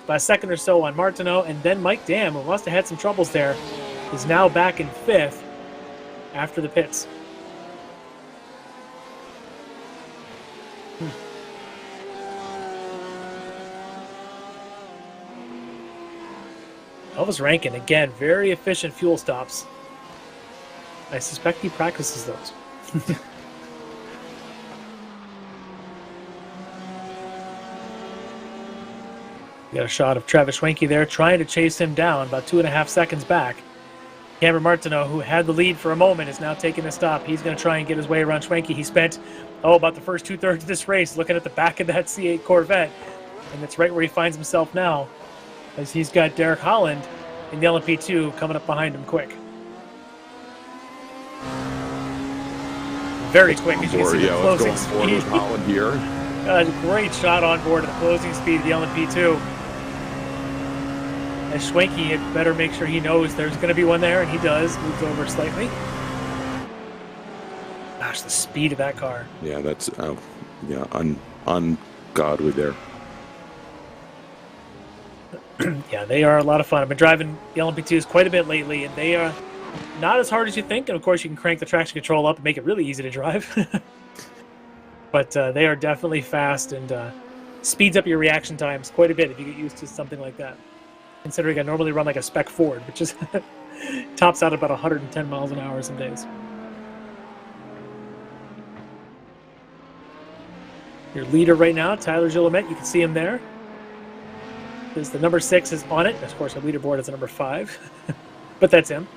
about a second or so on Martineau, and then Mike Dam, who must have had some troubles there, is now back in 5th after the pits. Elvis Rankin, again, very efficient fuel stops. I suspect he practices those. Got a shot of Travis Schwenke there trying to chase him down about 2.5 seconds back. Cameron Martineau, who had the lead for a moment, is now taking a stop. He's going to try and get his way around Schwenke. He spent, about the first 2/3 of this race looking at the back of that C8 Corvette. And that's right where he finds himself now, as he's got Derek Holland in the LMP2 coming up behind him quick. Very quick, as you can see the closing speed. Holland here. A great shot on board at the closing speed of the LMP2. As Schwenke had better make sure he knows there's going to be one there, and he does. Moves over slightly. Gosh, the speed of that car. Yeah, that's ungodly there. Yeah, they are a lot of fun. I've been driving the LMP2s quite a bit lately, and they are not as hard as you think. And of course, you can crank the traction control up and make it really easy to drive. But they are definitely fast and speeds up your reaction times quite a bit if you get used to something like that. Considering I normally run like a spec Ford, which is tops out about 110 miles an hour some days. Your leader right now, Tyler Gillimet, you can see him there. Is the number 6 is on it. Of course, our leaderboard is the number 5, but that's him.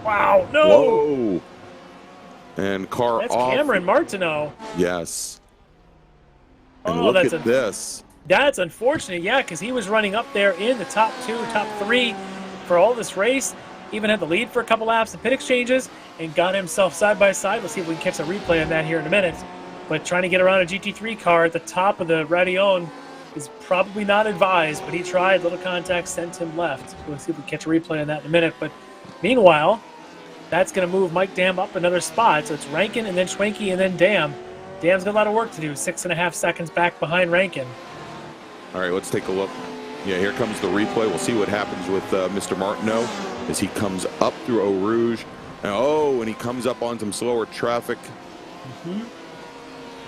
Wow! No. Whoa! And car that's off. Cameron Martineau. Yes. And Oh, look that's at this. That's unfortunate, yeah, because he was running up there in the top 2, top 3 for all this race. Even had the lead for a couple laps and pit exchanges and got himself side by side. Let's see if we can catch a replay on that here in a minute. But trying to get around a GT3 car at the top of the Radion is probably not advised, but he tried. Little contact sent him left. So we'll see if we catch a replay on that in a minute. But meanwhile, that's going to move Mike Dam up another spot. So it's Rankin and then Schwenke and then Dam. Dam's got a lot of work to do. 6.5 seconds back behind Rankin. All right, let's take a look. Yeah, here comes the replay. We'll see what happens with Mr. Martineau as he comes up through Eau Rouge. And he comes up on some slower traffic. Mm-hmm.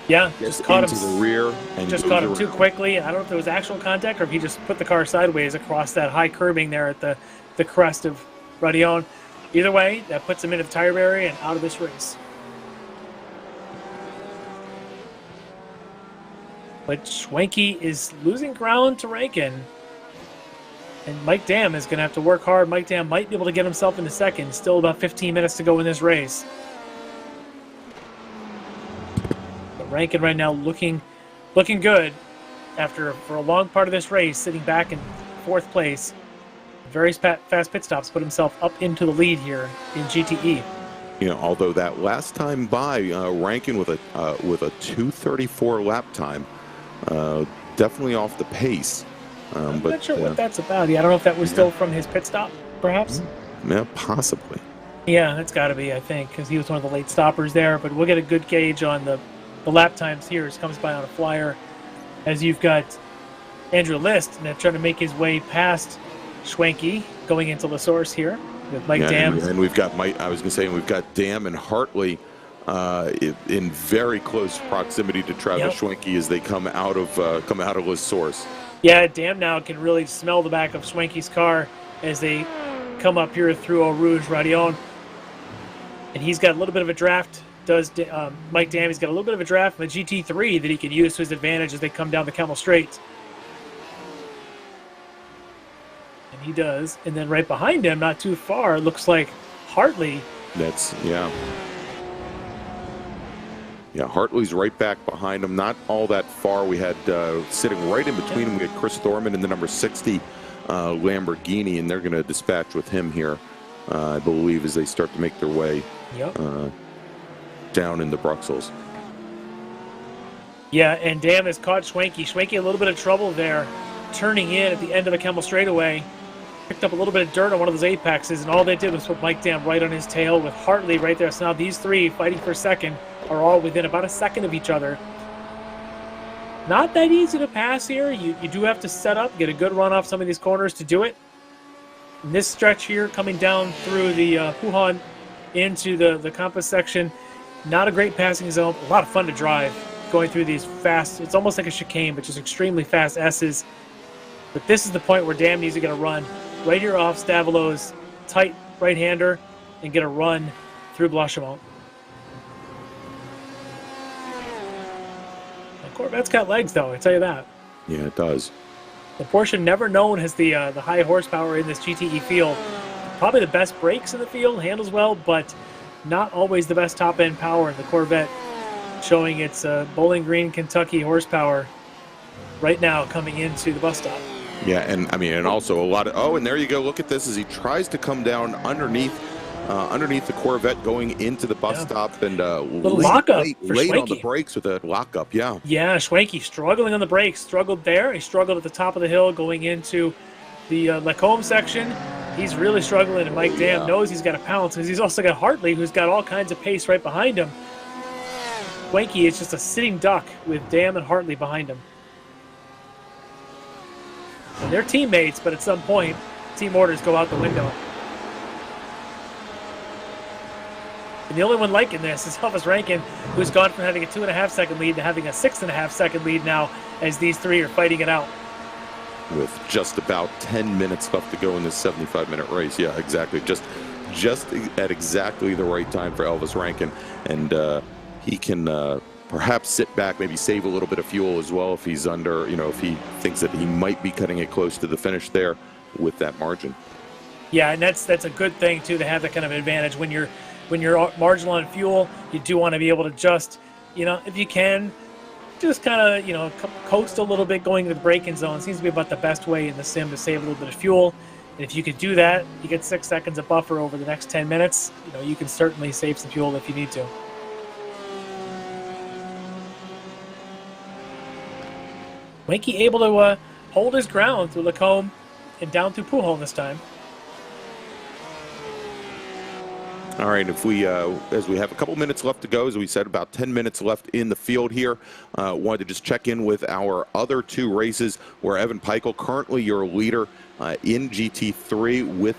Yeah, just caught him into the rear. And just caught him too quickly. I don't know if there was actual contact or if he just put the car sideways across that high curbing there at the crest of Radion. Either way, that puts him into the tire barrier and out of this race. But Schwenke is losing ground to Rankin. And Mike Dam is going to have to work hard. Mike Dam might be able to get himself into second. Still about 15 minutes to go in this race. But Rankin right now looking good for a long part of this race, sitting back in 4th place. very fast pit stops, put himself up into the lead here in GTE. Although that last time by, Rankin with a 2:34 lap time, definitely off the pace. I'm not sure what that's about. Yeah, I don't know if that was still from his pit stop, perhaps. Yeah, possibly. Yeah, that's got to be, I think, because he was one of the late stoppers there. But we'll get a good gauge on the lap times here as comes by on a flyer. As you've got Andrew List trying to make his way past Schwenke going into the source here with Mike Dam. And we've got Mike. I was going to say, we've got Dam and Hartley in very close proximity to Travis Schwenke as they come out of List's source. Yeah, Dam now can really smell the back of Schwenke's car as they come up here through Eau Rouge Radion. And he's got a little bit of a draft. Mike Dam, he's got a little bit of a draft from a GT3 that he can use to his advantage as they come down the Camel Straight. And he does. And then right behind him, not too far, it looks like Hartley. Yeah, Hartley's right back behind him, not all that far. We had sitting right in between him, we had Chris Thorman in the number 60 Lamborghini, and they're going to dispatch with him here, I believe, as they start to make their way down into Bruxelles. Yeah, and Dam has caught Schwenke. Schwenke a little bit of trouble there, turning in at the end of the Camel straightaway. Picked up a little bit of dirt on one of those apexes, and all they did was put Mike Dam right on his tail with Hartley right there. So now these three fighting for second are all within about a second of each other. Not that easy to pass here. You do have to set up, get a good run off some of these corners to do it. And this stretch here, coming down through the Puhan into the compass section, not a great passing zone. A lot of fun to drive going through these fast. It's almost like a chicane, but just extremely fast S's. But this is the point where Dam needs to get a run right here off Stavelow's tight right-hander and get a run through Blanchimont. The Corvette's got legs, though, I tell you that. Yeah, it does. The Porsche never known as the high horsepower in this GTE field. Probably the best brakes in the field, handles well, but not always the best top-end power. The Corvette showing its Bowling Green, Kentucky horsepower right now coming into the bus stop. Yeah, and also a lot of, and there you go. Look at this as he tries to come down underneath the Corvette going into the bus stop, and late on the brakes with a lockup. Yeah, Schwenke struggling on the brakes, struggled there. He struggled at the top of the hill going into the Lacombe section. He's really struggling, and Mike Dam knows he's got to pounce because he's also got Hartley, who's got all kinds of pace right behind him. Schwenke is just a sitting duck with Dam and Hartley behind him. And they're teammates, but at some point, team orders go out the window. And the only one liking this is Elvis Rankin, who's gone from having a 2.5-second lead to having a 6.5-second lead now as these three are fighting it out. With just about 10 minutes left to go in this 75-minute race. Yeah, exactly. Just at exactly the right time for Elvis Rankin. And he can perhaps sit back, maybe save a little bit of fuel as well if he's under, if he thinks that he might be cutting it close to the finish there with that margin. Yeah, and that's a good thing, too, to have that kind of advantage. When you're marginal on fuel, you do want to be able to just, if you can, just kind of, coast a little bit going into the braking zone. Seems to be about the best way in the sim to save a little bit of fuel. And if you could do that, you get 6 seconds of buffer over the next 10 minutes. You can certainly save some fuel if you need to. Schwenke able to hold his ground through Lacombe and down through Pujon this time. All right, if we, as we have a couple minutes left to go, as we said, about 10 minutes left in the field here, wanted to just check in with our other two races where Evan Peichel, currently your leader in GT3 with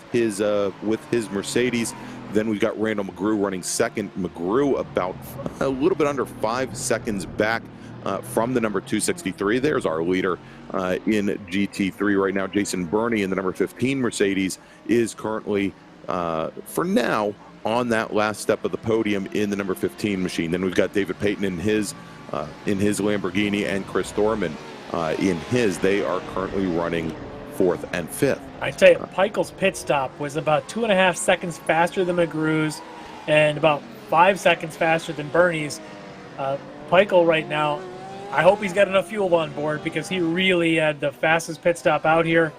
his Mercedes. Then we've got Randall McGrew running second. McGrew about a little bit under 5 seconds back from the number 263. There's our leader in GT3 right now. Jason Burney in the number 15 Mercedes is currently, for now, on that last step of the podium in the number 15 machine. Then we've got David Payton in his Lamborghini and Chris Thorman in his. They are currently running 4th and 5th. I tell you, Peichel's pit stop was about 2.5 seconds faster than McGrew's and about 5 seconds faster than Burney's. Peichel right now, I hope he's got enough fuel on board because he really had the fastest pit stop out here.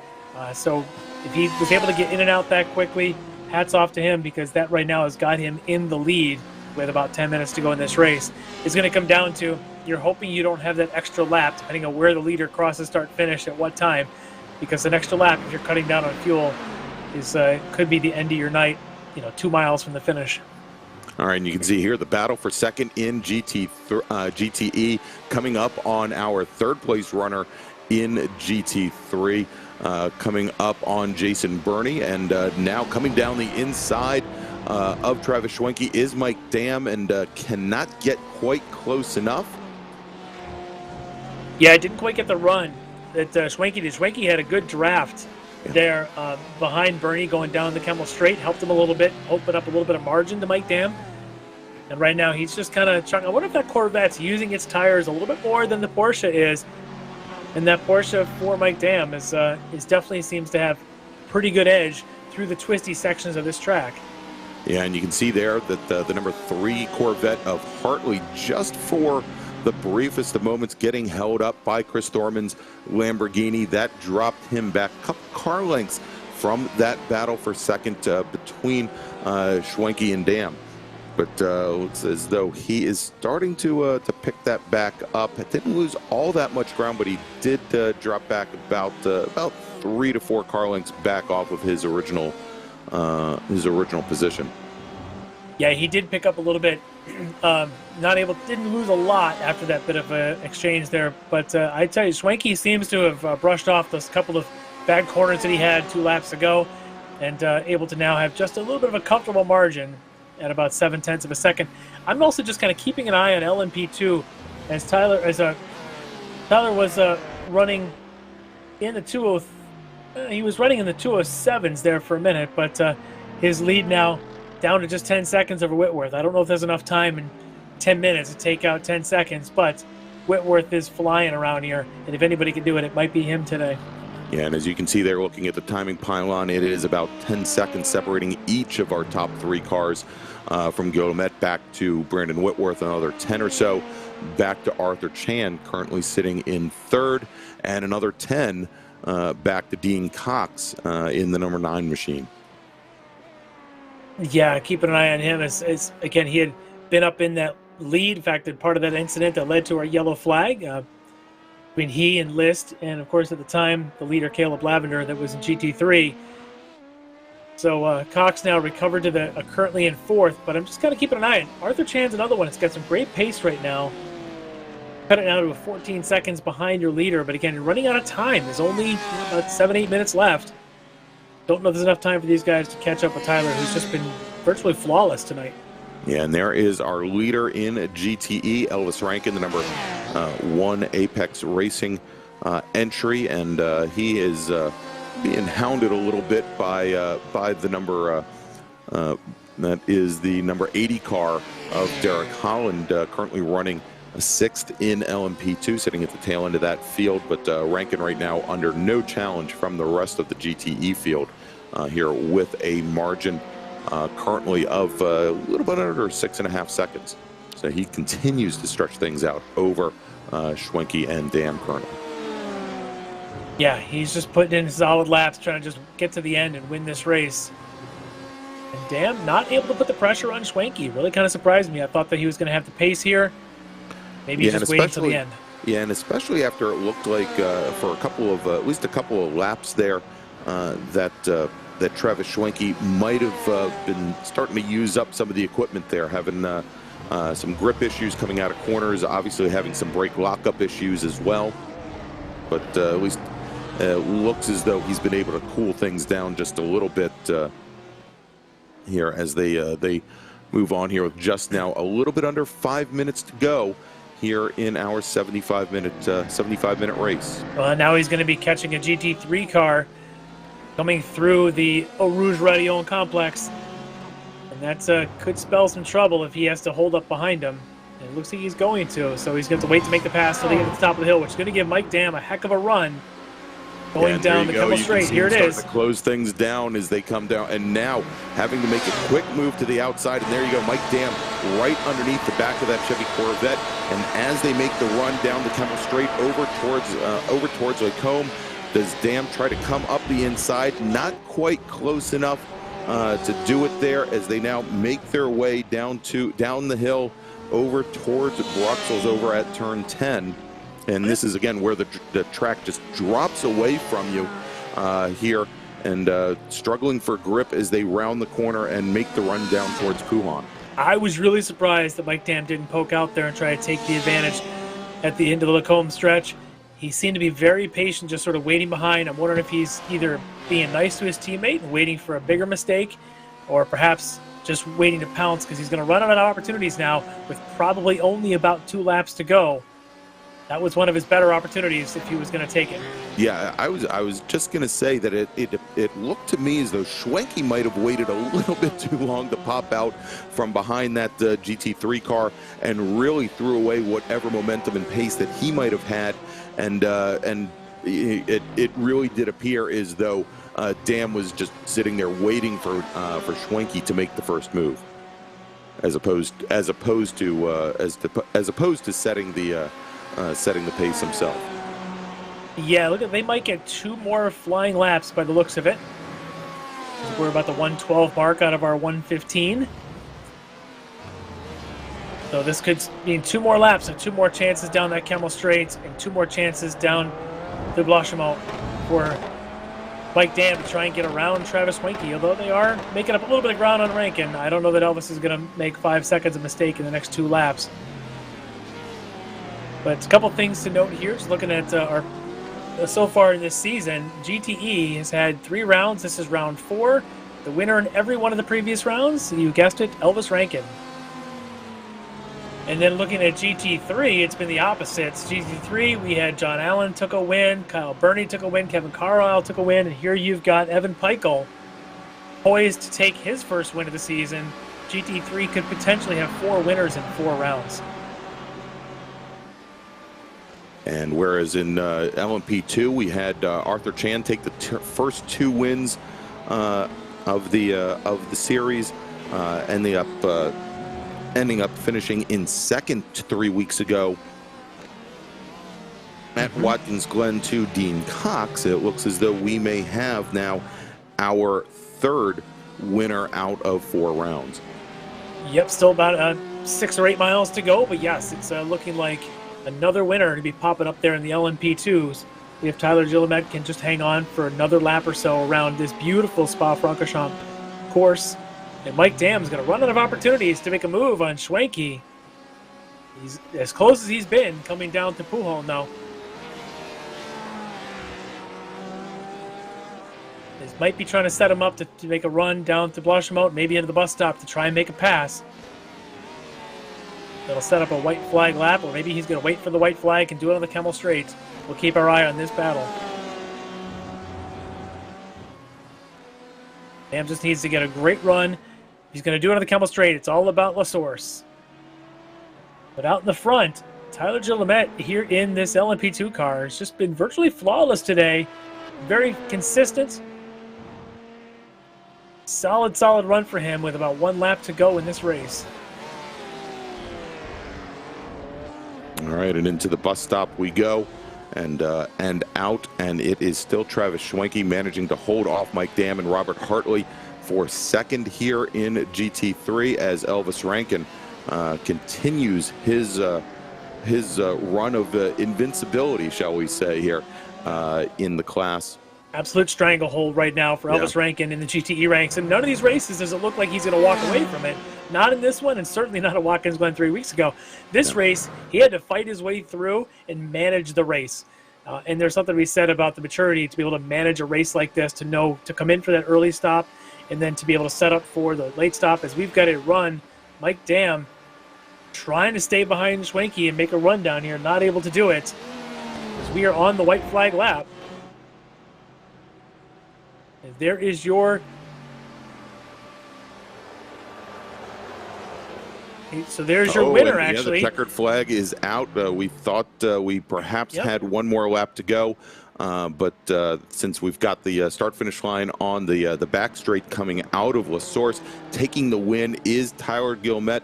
So if he was able to get in and out that quickly, hats off to him, because that right now has got him in the lead with about 10 minutes to go in this race. It's going to come down to, you're hoping you don't have that extra lap, depending on where the leader crosses start finish at what time, because an extra lap, if you're cutting down on fuel, is could be the end of your night, 2 miles from the finish. All right, and you can see here the battle for second in GTE coming up on our third place runner in GT3, coming up on Jason Burney, and now coming down the inside of Travis Schwenke is Mike Dam, and cannot get quite close enough. Yeah, I didn't quite get the run that Schwenke did. Schwenke had a good draft there behind Burney going down the Kemmel Straight, helped him a little bit, opened up a little bit of margin to Mike Dam. And right now he's just kind of chugging. I wonder if that Corvette's using its tires a little bit more than the Porsche is. And that Porsche for Mike Dam is definitely seems to have pretty good edge through the twisty sections of this track. Yeah, and you can see there that the number 3 Corvette of Hartley, just for the briefest of moments, getting held up by Chris Thorman's Lamborghini. That dropped him back a couple car lengths from that battle for second between Schwenke and Dam. But looks as though he is starting to pick that back up. It didn't lose all that much ground, but he did drop back about 3 to 4 car lengths back off of his original position. Yeah, he did pick up a little bit. Didn't lose a lot after that bit of an exchange there. But I tell you, Schwenke seems to have brushed off those couple of bad corners that he had 2 laps ago, and able to now have just a little bit of a comfortable margin at about 0.7 of a second. I'm also just kind of keeping an eye on LMP2 as Tyler was running in the 2:03. He was running in the 2:07s there for a minute, but his lead now down to just 10 seconds over Whitworth. I don't know if there's enough time in 10 minutes to take out 10 seconds, but Whitworth is flying around here, and if anybody can do it, it might be him today. Yeah, and as you can see there, looking at the timing pylon, it is about 10 seconds separating each of our top 3 cars from Guillemette back to Brandon Whitworth, another 10 or so back to Arthur Chan, currently sitting in 3rd, and another 10 back to Dean Cox in the number 9 machine. Yeah, keeping an eye on him as again, he had been up in that lead. In fact, part of that incident that led to our yellow flag between he and List, and of course at the time the leader Caleb Lavender that was in GT3. So Cox now recovered to currently in 4th, but I'm just kind of keeping an eye on Arthur Chan's another one. It's got some great pace right now. Cut it now to 14 seconds behind your leader, but again, you're running out of time. There's only about 7-8 minutes left. Don't know if there's enough time for these guys to catch up with Tyler, who's just been virtually flawless tonight. Yeah, and there is our leader in GTE, Elvis Rankin, the number 1 Apex Racing entry, and he is being hounded a little bit by the number that is the number 80 car of Derek Holland, currently running a 6th in LMP2, sitting at the tail end of that field, but Rankin right now under no challenge from the rest of the GTE field here with a margin currently of a little bit under 6.5 seconds. So he continues to stretch things out over Schwenke and Dam currently. Yeah, he's just putting in solid laps, trying to just get to the end and win this race. And Dam not able to put the pressure on Schwenke. Really kind of surprised me. I thought that he was going to have the pace here. Maybe he's just waiting until the end. Yeah, and especially after it looked like for a couple of, at least a couple of laps there, that Travis Schwenke might have been starting to use up some of the equipment there, having some grip issues coming out of corners, obviously having some brake lockup issues as well. But at least it looks as though he's been able to cool things down just a little bit here as they move on here with just now a little bit under 5 minutes to go here in our 75-minute race. Well, now he's going to be catching a GT3 car coming through the Eau Rouge Raidillon complex, and that could spell some trouble if he has to hold up behind him. And it looks like he's going to, so he's going to have to wait to make the pass till they get to the top of the hill, which is going to give Mike Dam a heck of a run going down the Kemmel Straight. Here it is. To close things down as they come down, and now having to make a quick move to the outside, and there you go, Mike Dam right underneath the back of that Chevy Corvette, and as they make the run down the Kemmel Straight over towards Lacombe, Does Dam try to come up the inside? Not quite close enough to do it there, as they now make their way down the hill over towards Bruxelles over at turn 10. And this is again where the track just drops away from you here, and struggling for grip as they round the corner and make the run down towards Puhan. I was really surprised that Mike Dam didn't poke out there and try to take the advantage at the end of the Lacombe stretch. He seemed to be very patient, just sort of waiting behind. I'm wondering if he's either being nice to his teammate and waiting for a bigger mistake, or perhaps just waiting to pounce, because he's going to run out of opportunities now with probably only about 2 laps to go. That was one of his better opportunities if he was going to take it. Yeah, I was just going to say that it looked to me as though Schwenke might have waited a little bit too long to pop out from behind that GT3 car and really threw away whatever momentum and pace that he might have had, and it really did appear as though Dam was just sitting there waiting for Schwenke to make the first move, as opposed to setting the pace himself. Yeah, look at, they might get 2 more flying laps by the looks of it. We're about the 112 mark out of our 115. So this could mean 2 more laps and 2 more chances down that Camel Straight and 2 more chances down the Blanchimont for Mike Dam to try and get around Travis Schwenke, although they are making up a little bit of ground on Rankin. I don't know that Elvis is going to make 5 seconds of mistake in the next 2 laps. But a couple things to note here, just looking at our so far in this season, GTE has had 3 rounds. This is round 4. The winner in every one of the previous rounds, you guessed it, Elvis Rankin. And then looking at GT3, it's been the opposites. GT3, we had John Allen took a win, Kyle Burney took a win, Kevin Carlisle took a win, and here you've got Evan Peichel poised to take his first win of the season. GT3 could potentially have 4 winners in 4 rounds. And whereas in LMP2 we had Arthur Chan take the first 2 wins of the series, ending up finishing in second 3 weeks ago. Matt Watkins, Glenn 2, Dean Cox. It looks as though we may have now our 3rd winner out of 4 rounds. Yep, still about 6 or 8 miles to go, but yes, it's looking like another winner to be popping up there in the LMP2s. We have Tyler Gillimet can just hang on for another lap or so around this beautiful Spa-Francorchamps course. And Mike Dam is going to run out of opportunities to make a move on Schwenke. He's as close as he's been coming down to Pujon now. This might be trying to set him up to make a run down to Blanchimont, maybe into the bus stop to try and make a pass. That'll set up a white flag lap, or maybe he's going to wait for the white flag and do it on the Camel Straight. We'll keep our eye on this battle. Dam just needs to get a great run. He's going to do it on the Camel Straight. It's all about La Source. But out in the front, Tyler Gillimet here in this LMP2 car has just been virtually flawless today. Very consistent. Solid run for him with about 1 lap to go in this race. All right, and into the bus stop we go, and out, and it is still Travis Schwenke managing to hold off Mike Dam and Robert Hartley for 2nd here in GT3 as Elvis Rankin continues his run of invincibility, shall we say, here in the class. Absolute stranglehold right now for Elvis Rankin in the GTE ranks. And none of these races does it look like he's going to walk away from it. Not in this one, and certainly not at Watkins Glen 3 weeks ago. This race, he had to fight his way through and manage the race. And there's something to be said about the maturity to be able to manage a race like this, to know to come in for that early stop and then to be able to set up for the late stop. As we've got it run, Mike Dam trying to stay behind Schwenke and make a run down here, not able to do it. As we are on the white flag lap. And there is your... So there's your winner, actually. The checkered flag is out. We thought we perhaps had 1 more lap to go, but since we've got the start-finish line on the back straight coming out of La Source, taking the win is Tyler Gillimet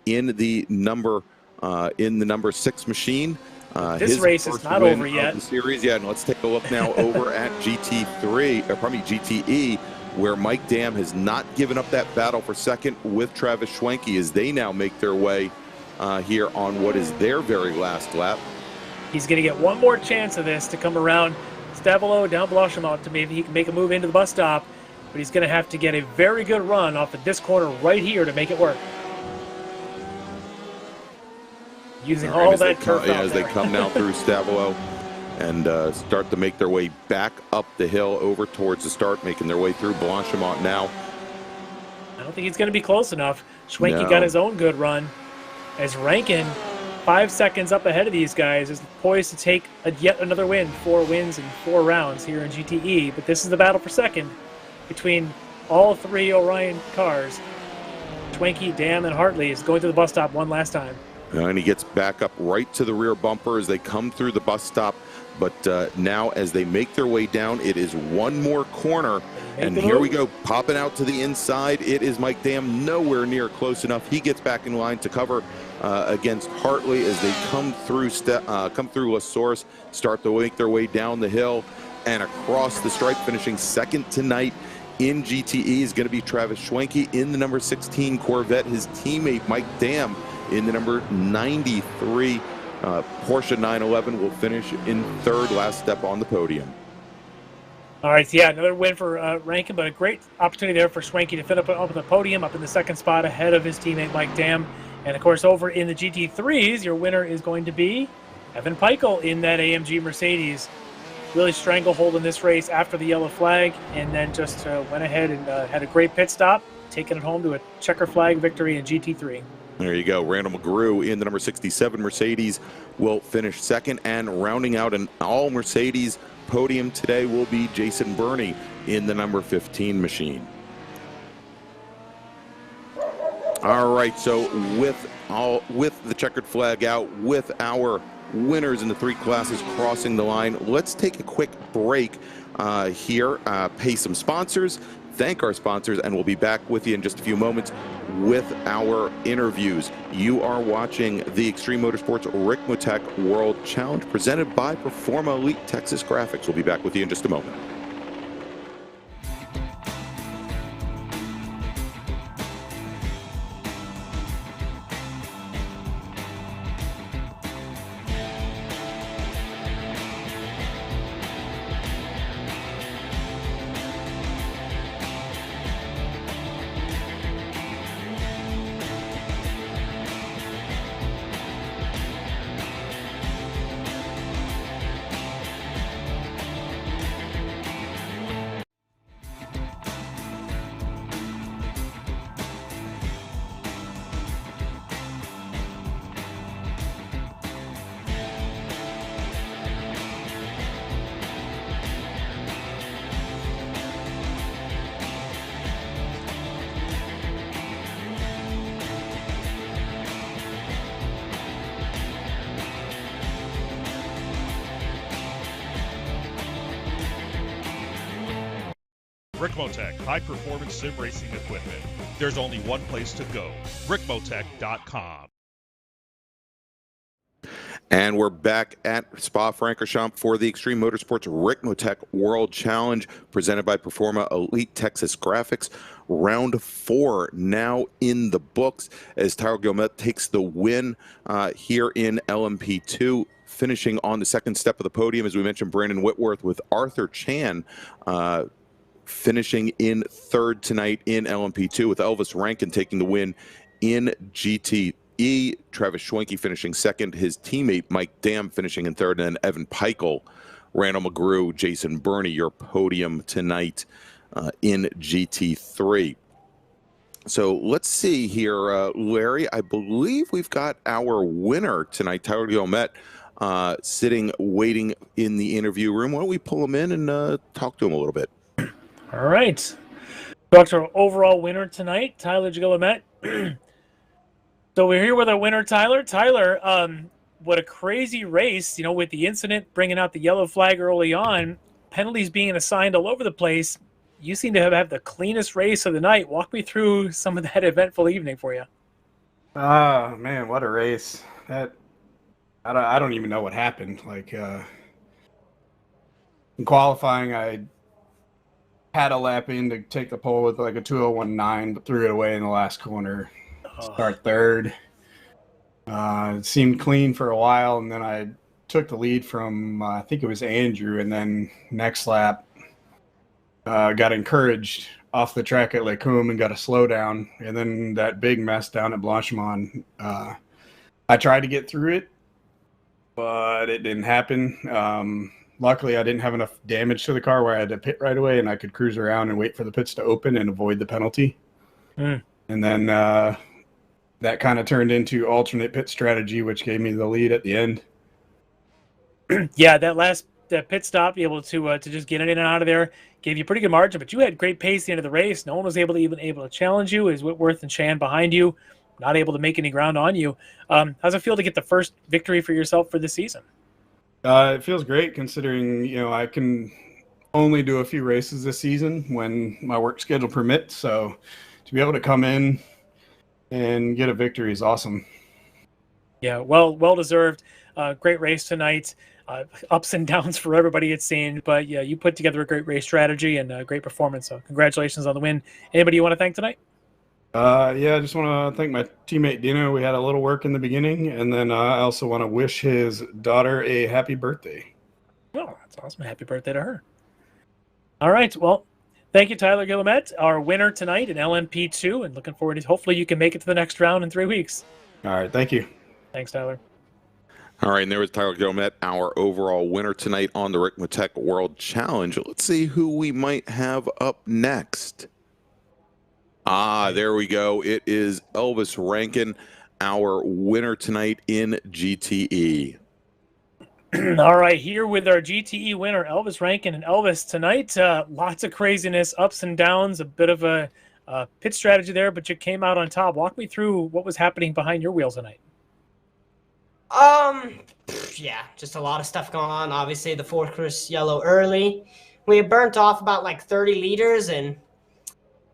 in the number 6 machine. This race is not over yet. The series, yeah. And let's take a look now over at GTE, where Mike Dam has not given up that battle for second with Travis Schwenke as they now make their way here on what is their very last lap. He's going to get one more chance of this to come around Stavolo down Blanchimont to maybe he can make a move into the bus stop, but he's going to have to get a very good run off of this corner right here to make it work. Using all that turf as they come now through Stavolo and start to make their way back up the hill over towards the start, making their way through Blanchimont now. I don't think he's going to be close enough. Schwenke got his own good run as Rankin, 5 seconds up ahead of these guys, is poised to take yet another win. 4 wins in 4 rounds here in GTE, but this is the battle for second between all 3 Orion cars. Schwenke, Dam, and Hartley is going to the bus stop one last time. And he gets back up right to the rear bumper as they come through the bus stop. But now as they make their way down, it is one more corner. And here we go, popping out to the inside. It is Mike Dam, nowhere near close enough. He gets back in line to cover against Hartley as they come through La Source, start to make their way down the hill and across the stripe, finishing second tonight in GTE is going to be Travis Schwenke in the number 16 Corvette. His teammate Mike Dam in the number 93 Porsche 911 will finish in third, last step on the podium. All right, yeah, another win for Rankin, but a great opportunity there for Schwenke to fit up on the podium, up in the second spot ahead of his teammate Mike Dam. And of course, over in the GT3s, your winner is going to be Evan Peichel in that AMG Mercedes. Really stranglehold in this race after the yellow flag, and then just went ahead and had a great pit stop, taking it home to a checker flag victory in GT3. There you go. Randall McGrew in the number 67 Mercedes will finish second, and rounding out an all-Mercedes podium today will be Jason Burney in the number 15 machine. All right, so with the checkered flag out, with our winners in the 3 classes crossing the line, let's take a quick break here, pay some sponsors, thank our sponsors, and we'll be back with you in just a few moments with our interviews. You are watching the Extreme Motorsports Ricmotech World Challenge presented by Performa Elite Texas Graphics. We'll be back with you in just a moment. Ricmotech, high-performance sim racing equipment. There's only one place to go, Ricmotech.com. And we're back at Spa-Francorchamps for the Extreme Motorsports Ricmotech World Challenge presented by Performa Elite Texas Graphics. Round 4 now in the books as Tyler Guillemette takes the win here in LMP2, finishing on the second step of the podium. As we mentioned, Brandon Whitworth with Arthur Chan finishing in third tonight in LMP2, with Elvis Rankin taking the win in GTE. Travis Schwenke finishing second, his teammate Mike Dam finishing in third, and then Evan Peichel, Randall McGrew, Jason Burney, your podium tonight in GT3. So let's see here, Larry. I believe we've got our winner tonight, Tyler Guillemette, sitting, waiting in the interview room. Why don't we pull him in and talk to him a little bit? All right. Talk to our overall winner tonight, Tyler Guillemette. So we're here with our winner, Tyler. Tyler, what a crazy race, you know, with the incident, bringing out the yellow flag early on, penalties being assigned all over the place. You seem to have the cleanest race of the night. Walk me through some of that eventful evening for you. Ah, man, what a race. That I don't even know what happened. Like in qualifying, I had a lap in to take the pole with like a 2:01.9, but threw it away in the last corner. Start third. It seemed clean for a while, and then I took the lead from I think it was Andrew, and then next lap got encouraged off the track at Lecum and got a slowdown, and then that big mess down at Blanchimont. I tried to get through it, but it didn't happen. Luckily, I didn't have enough damage to the car where I had to pit right away, and I could cruise around and wait for the pits to open and avoid the penalty. And then that kind of turned into alternate pit strategy, which gave me the lead at the end. Yeah, that pit stop, be able to just get in and out of there, gave you a pretty good margin. But you had great pace at the end of the race. No one was able to challenge you. Is Whitworth and Shan behind you, not able to make any ground on you. How's it feel to get the first victory for yourself for this season? It feels great considering, I can only do a few races this season when my work schedule permits. So to be able to come in and get a victory is awesome. Yeah, well deserved. Great race tonight. Ups and downs for everybody, it seemed. But yeah, you put together a great race strategy and a great performance. So congratulations on the win. Anybody you want to thank tonight? I just want to thank my teammate Dino. We had a little work in the beginning, and then I also want to wish his daughter a happy birthday. Oh, that's awesome. Happy birthday to her. All right. Well, thank you, Tyler Guillemette, our winner tonight in LMP2, and looking forward to hopefully you can make it to the next round in 3 weeks. All right. Thank you. Thanks, Tyler. All right, and there was Tyler Guillemette, our overall winner tonight on the Ricmotech World Challenge. Let's see who we might have up next. There we go. It is Elvis Rankin, our winner tonight in GTE. All right, here with our GTE winner, Elvis Rankin. And Elvis, tonight, lots of craziness, ups and downs, a bit of a pit strategy there, but you came out on top. Walk me through what was happening behind your wheels tonight. Yeah, just a lot of stuff going on. Obviously, the Fortress yellow early. We had burnt off about like 30 liters, and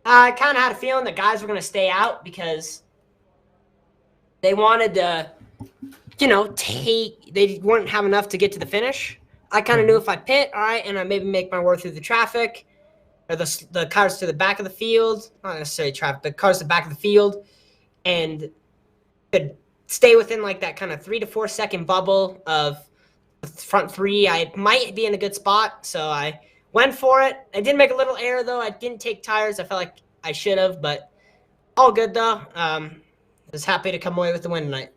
I kind of had a feeling that guys were going to stay out because they wanted to, they wouldn't have enough to get to the finish. I kind of knew if I pit, all right, and I maybe make my way through the traffic, or the cars to the back of the field, not necessarily traffic, but cars to the back of the field, and could stay within like that kind of 3 to 4 second bubble of the front three. I might be in a good spot, so I went for it. I did make a little error, though. I didn't take tires. I felt like I should have, but all good, though. Was happy to come away with the win tonight.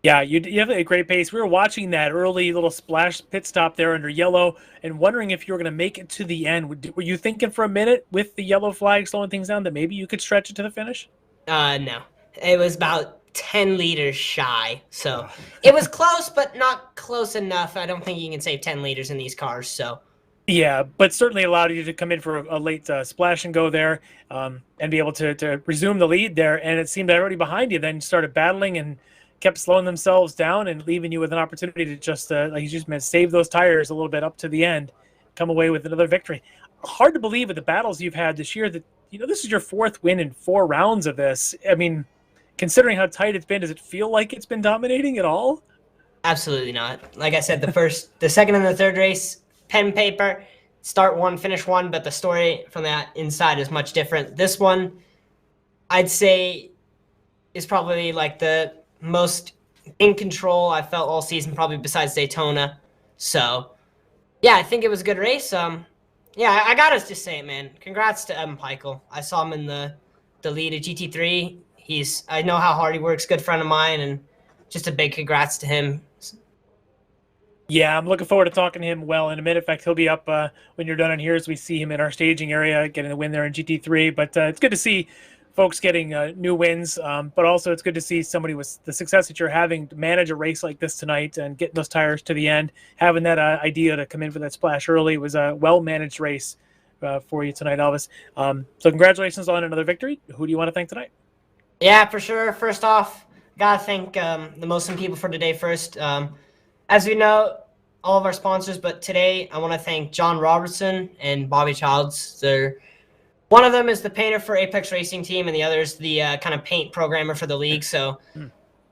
Yeah, you have a great pace. We were watching that early little splash pit stop there under yellow and wondering if you were going to make it to the end. Were you thinking for a minute with the yellow flag slowing things down that maybe you could stretch it to the finish? No. It was about 10 liters shy. So it was close, but not close enough. I don't think you can save 10 liters in these cars, so... Yeah, but certainly allowed you to come in for a late splash and go there and be able to resume the lead there. And it seemed that everybody behind you then started battling and kept slowing themselves down and leaving you with an opportunity to just, like you just meant, save those tires a little bit up to the end, come away with another victory. Hard to believe with the battles you've had this year that, this is your 4th win in 4 rounds of this. I mean, considering how tight it's been, does it feel like it's been dominating at all? Absolutely not. Like I said, the second and the third race, pen paper, start one, finish one, but the story from that inside is much different. This one, I'd say, is probably like the most in control I felt all season, probably besides Daytona. So, yeah, I think it was a good race. Yeah, I gotta just say it, man. Congrats to Evan Peichel. I saw him in the lead at GT3. I know how hard he works, good friend of mine, and just a big congrats to him. Yeah, I'm looking forward to talking to him well in a minute. In fact, he'll be up when you're done in here as we see him in our staging area, getting a win there in GT3. But it's good to see folks getting new wins, but also it's good to see somebody with the success that you're having to manage a race like this tonight and getting those tires to the end, having that idea to come in for that splash early. It was a well-managed race for you tonight, Elvis. So congratulations on another victory. Who do you want to thank tonight? Yeah, for sure. First off, gotta thank the most people for today first. As we know, all of our sponsors, but today I want to thank John Robertson and Bobby Childs. One of them is the painter for Apex Racing Team, and the other is the kind of paint programmer for the league. So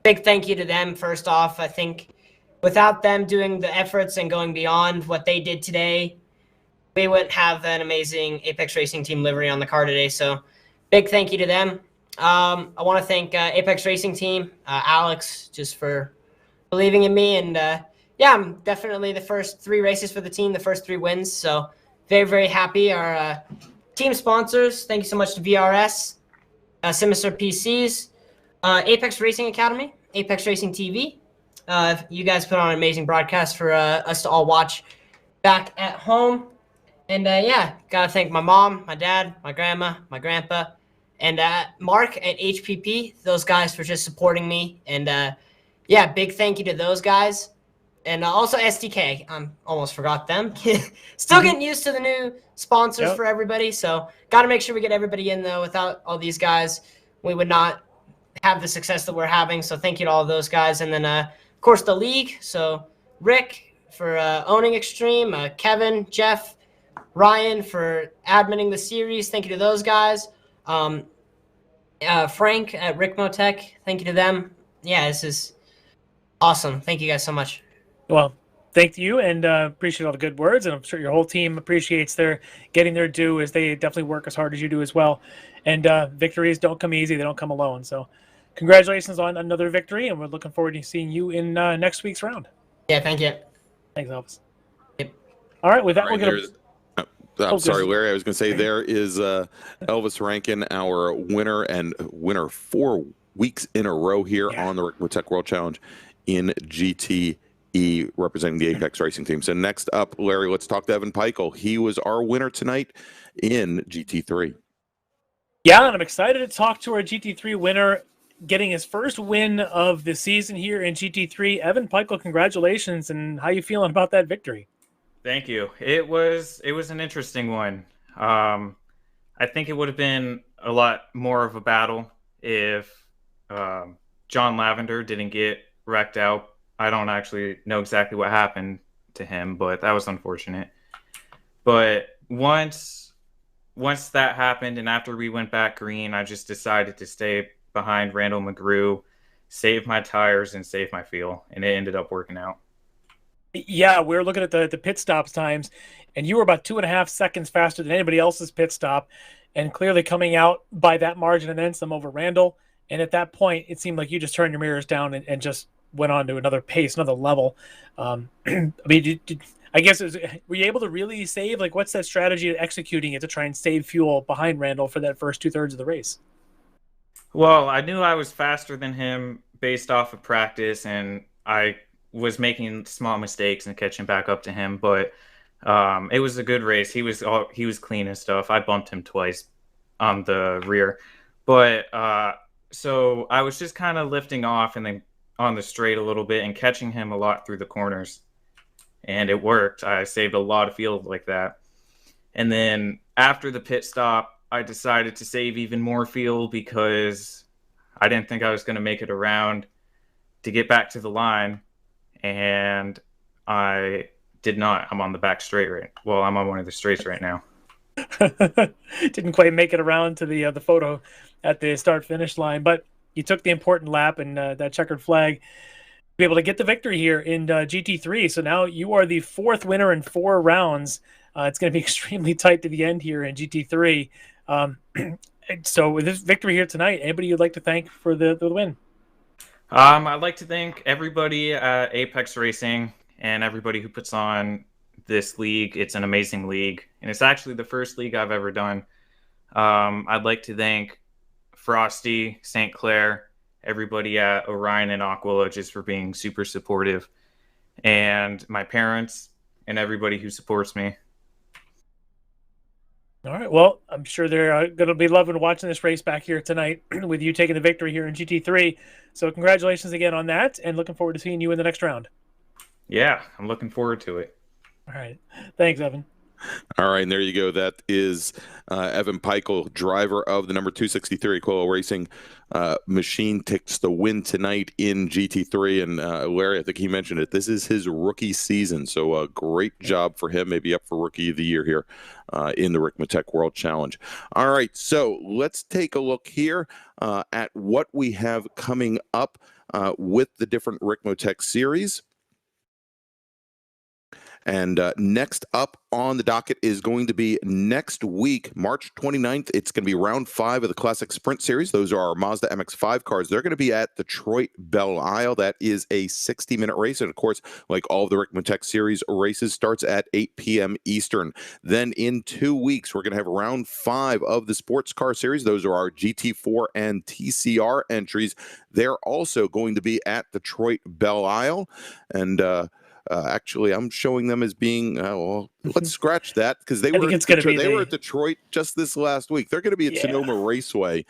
big thank you to them, first off. I think without them doing the efforts and going beyond what they did today, we wouldn't have an amazing Apex Racing Team livery on the car today. So big thank you to them. I want to thank Apex Racing Team, Alex, just for believing in me. And yeah, I'm definitely the first 3 races for the team, the first 3 wins. So very, very happy. Our team sponsors, thank you so much to VRS, Sinister PCs, Apex Racing Academy, Apex Racing TV. You guys put on an amazing broadcast for us to all watch back at home. And yeah, gotta thank my mom, my dad, my grandma, my grandpa, and Mark at HPP, those guys for just supporting me. And yeah, big thank you to those guys. And also SDK, I almost forgot them. Still getting used to the new sponsors for everybody. So got to make sure we get everybody in, though. Without all these guys, we would not have the success that we're having. So thank you to all of those guys. And then, of course, the league. So Rick for owning Extreme, Kevin, Jeff, Ryan for adminning the series. Thank you to those guys. Frank at Ricmotech. Thank you to them. Yeah, this is awesome. Thank you guys so much. Well, thank you, and appreciate all the good words, and I'm sure your whole team appreciates their getting their due, as they definitely work as hard as you do as well. And victories don't come easy; they don't come alone. So, congratulations on another victory, and we're looking forward to seeing you in next week's round. Yeah, thank you. Thanks, Elvis. Yep. All right, with that, we'll get. I'm sorry, Larry. I was going to say there is Elvis Rankin, our winner 4 weeks in a row here on the Ricmotech World Challenge in GTE, representing the Apex Racing team. So next up, Larry, let's talk to Evan Peichel. He was our winner tonight in GT3. Yeah, and I'm excited to talk to our GT3 winner, getting his first win of the season here in GT3. Evan Peichel, congratulations, and how you feeling about that victory? Thank you. It was an interesting one. I think it would have been a lot more of a battle if John Lavender didn't get wrecked out. I don't actually know exactly what happened to him, but that was unfortunate. But once that happened, and after we went back green, I just decided to stay behind Randall McGrew, save my tires, and save my fuel, and it ended up working out. Yeah, we were looking at the pit stops times, and you were about 2.5 seconds faster than anybody else's pit stop, and clearly coming out by that margin and then some over Randall. And at that point, it seemed like you just turned your mirrors down and just went on to another pace, another level. I mean, I guess were you able to really save? Like, what's that strategy of executing it to try and save fuel behind Randall for that first 2/3 of the race? Well, I knew I was faster than him based off of practice, and I was making small mistakes and catching back up to him, but it was a good race. He was clean and stuff. I bumped him twice on the rear, but so I was just kind of lifting off and then on the straight a little bit and catching him a lot through the corners, and it worked. I saved a lot of fuel like that. And then after the pit stop, I decided to save even more fuel because I didn't think I was going to make it around to get back to the line. And I did not. I'm on the back straight right. Well, I'm on one of the straights right now. Didn't quite make it around to the photo at the start-finish line, but you took the important lap and that checkered flag to be able to get the victory here in GT3. So now you are the 4th winner in 4 rounds. It's going to be extremely tight to the end here in GT3. So with this victory here tonight, anybody you'd like to thank for the win? I'd like to thank everybody at Apex Racing and everybody who puts on this league. It's an amazing league, and it's actually the first league I've ever done. I'd like to thank Frosty, St. Clair, everybody at Orion and Aquila just for being super supportive, and my parents and everybody who supports me. All right. Well, I'm sure they're going to be loving watching this race back here tonight with you taking the victory here in GT3. So congratulations again on that, and looking forward to seeing you in the next round. Yeah, I'm looking forward to it. All right. Thanks, Evan. All right, and there you go. That is Evan Peichel, driver of the number 263 Aquila Racing machine, takes the win tonight in GT3. And Larry, I think he mentioned it. This is his rookie season, so a great job for him. Maybe up for Rookie of the Year here in the Ricmotech World Challenge. All right, so let's take a look here at what we have coming up with the different Ricmotech series. And next up on the docket is going to be next week, March 29th. It's going to be round 5 of the Classic Sprint Series. Those are our Mazda MX-5 cars. They're going to be at Detroit Belle Isle. That is a 60-minute race. And of course, like all of the Ricmotech Series races, starts at 8 p.m. Eastern. Then in 2 weeks, we're going to have round 5 of the Sports Car Series. Those are our GT4 and TCR entries. They're also going to be at Detroit Belle Isle. And actually, I'm showing them as being, well, let's scratch that, because they were at Detroit just this last week. They're going to be at Sonoma Raceway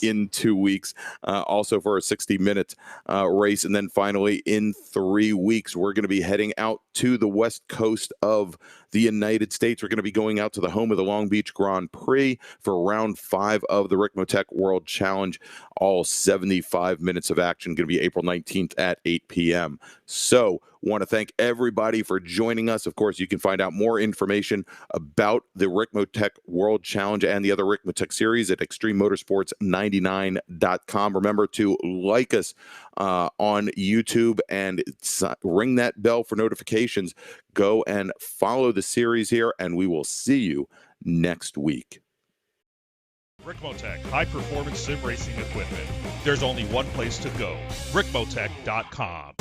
in 2 weeks, also for a 60-minute race. And then finally, in 3 weeks, we're going to be heading out to the west coast of the United States. We're going to be going out to the home of the Long Beach Grand Prix for round 5 of the Ricmotech World Challenge. All 75 minutes of action, going to be April 19th at 8 p.m. So, want to thank everybody for joining us. Of course, you can find out more information about the Ricmotech World Challenge and the other Ricmotech series at extrememotorsports99.com. Remember to like us on YouTube and ring that bell for notifications. Go and follow the series here, and we will see you next week. Ricmotech, high-performance sim racing equipment. There's only one place to go, ricmotech.com.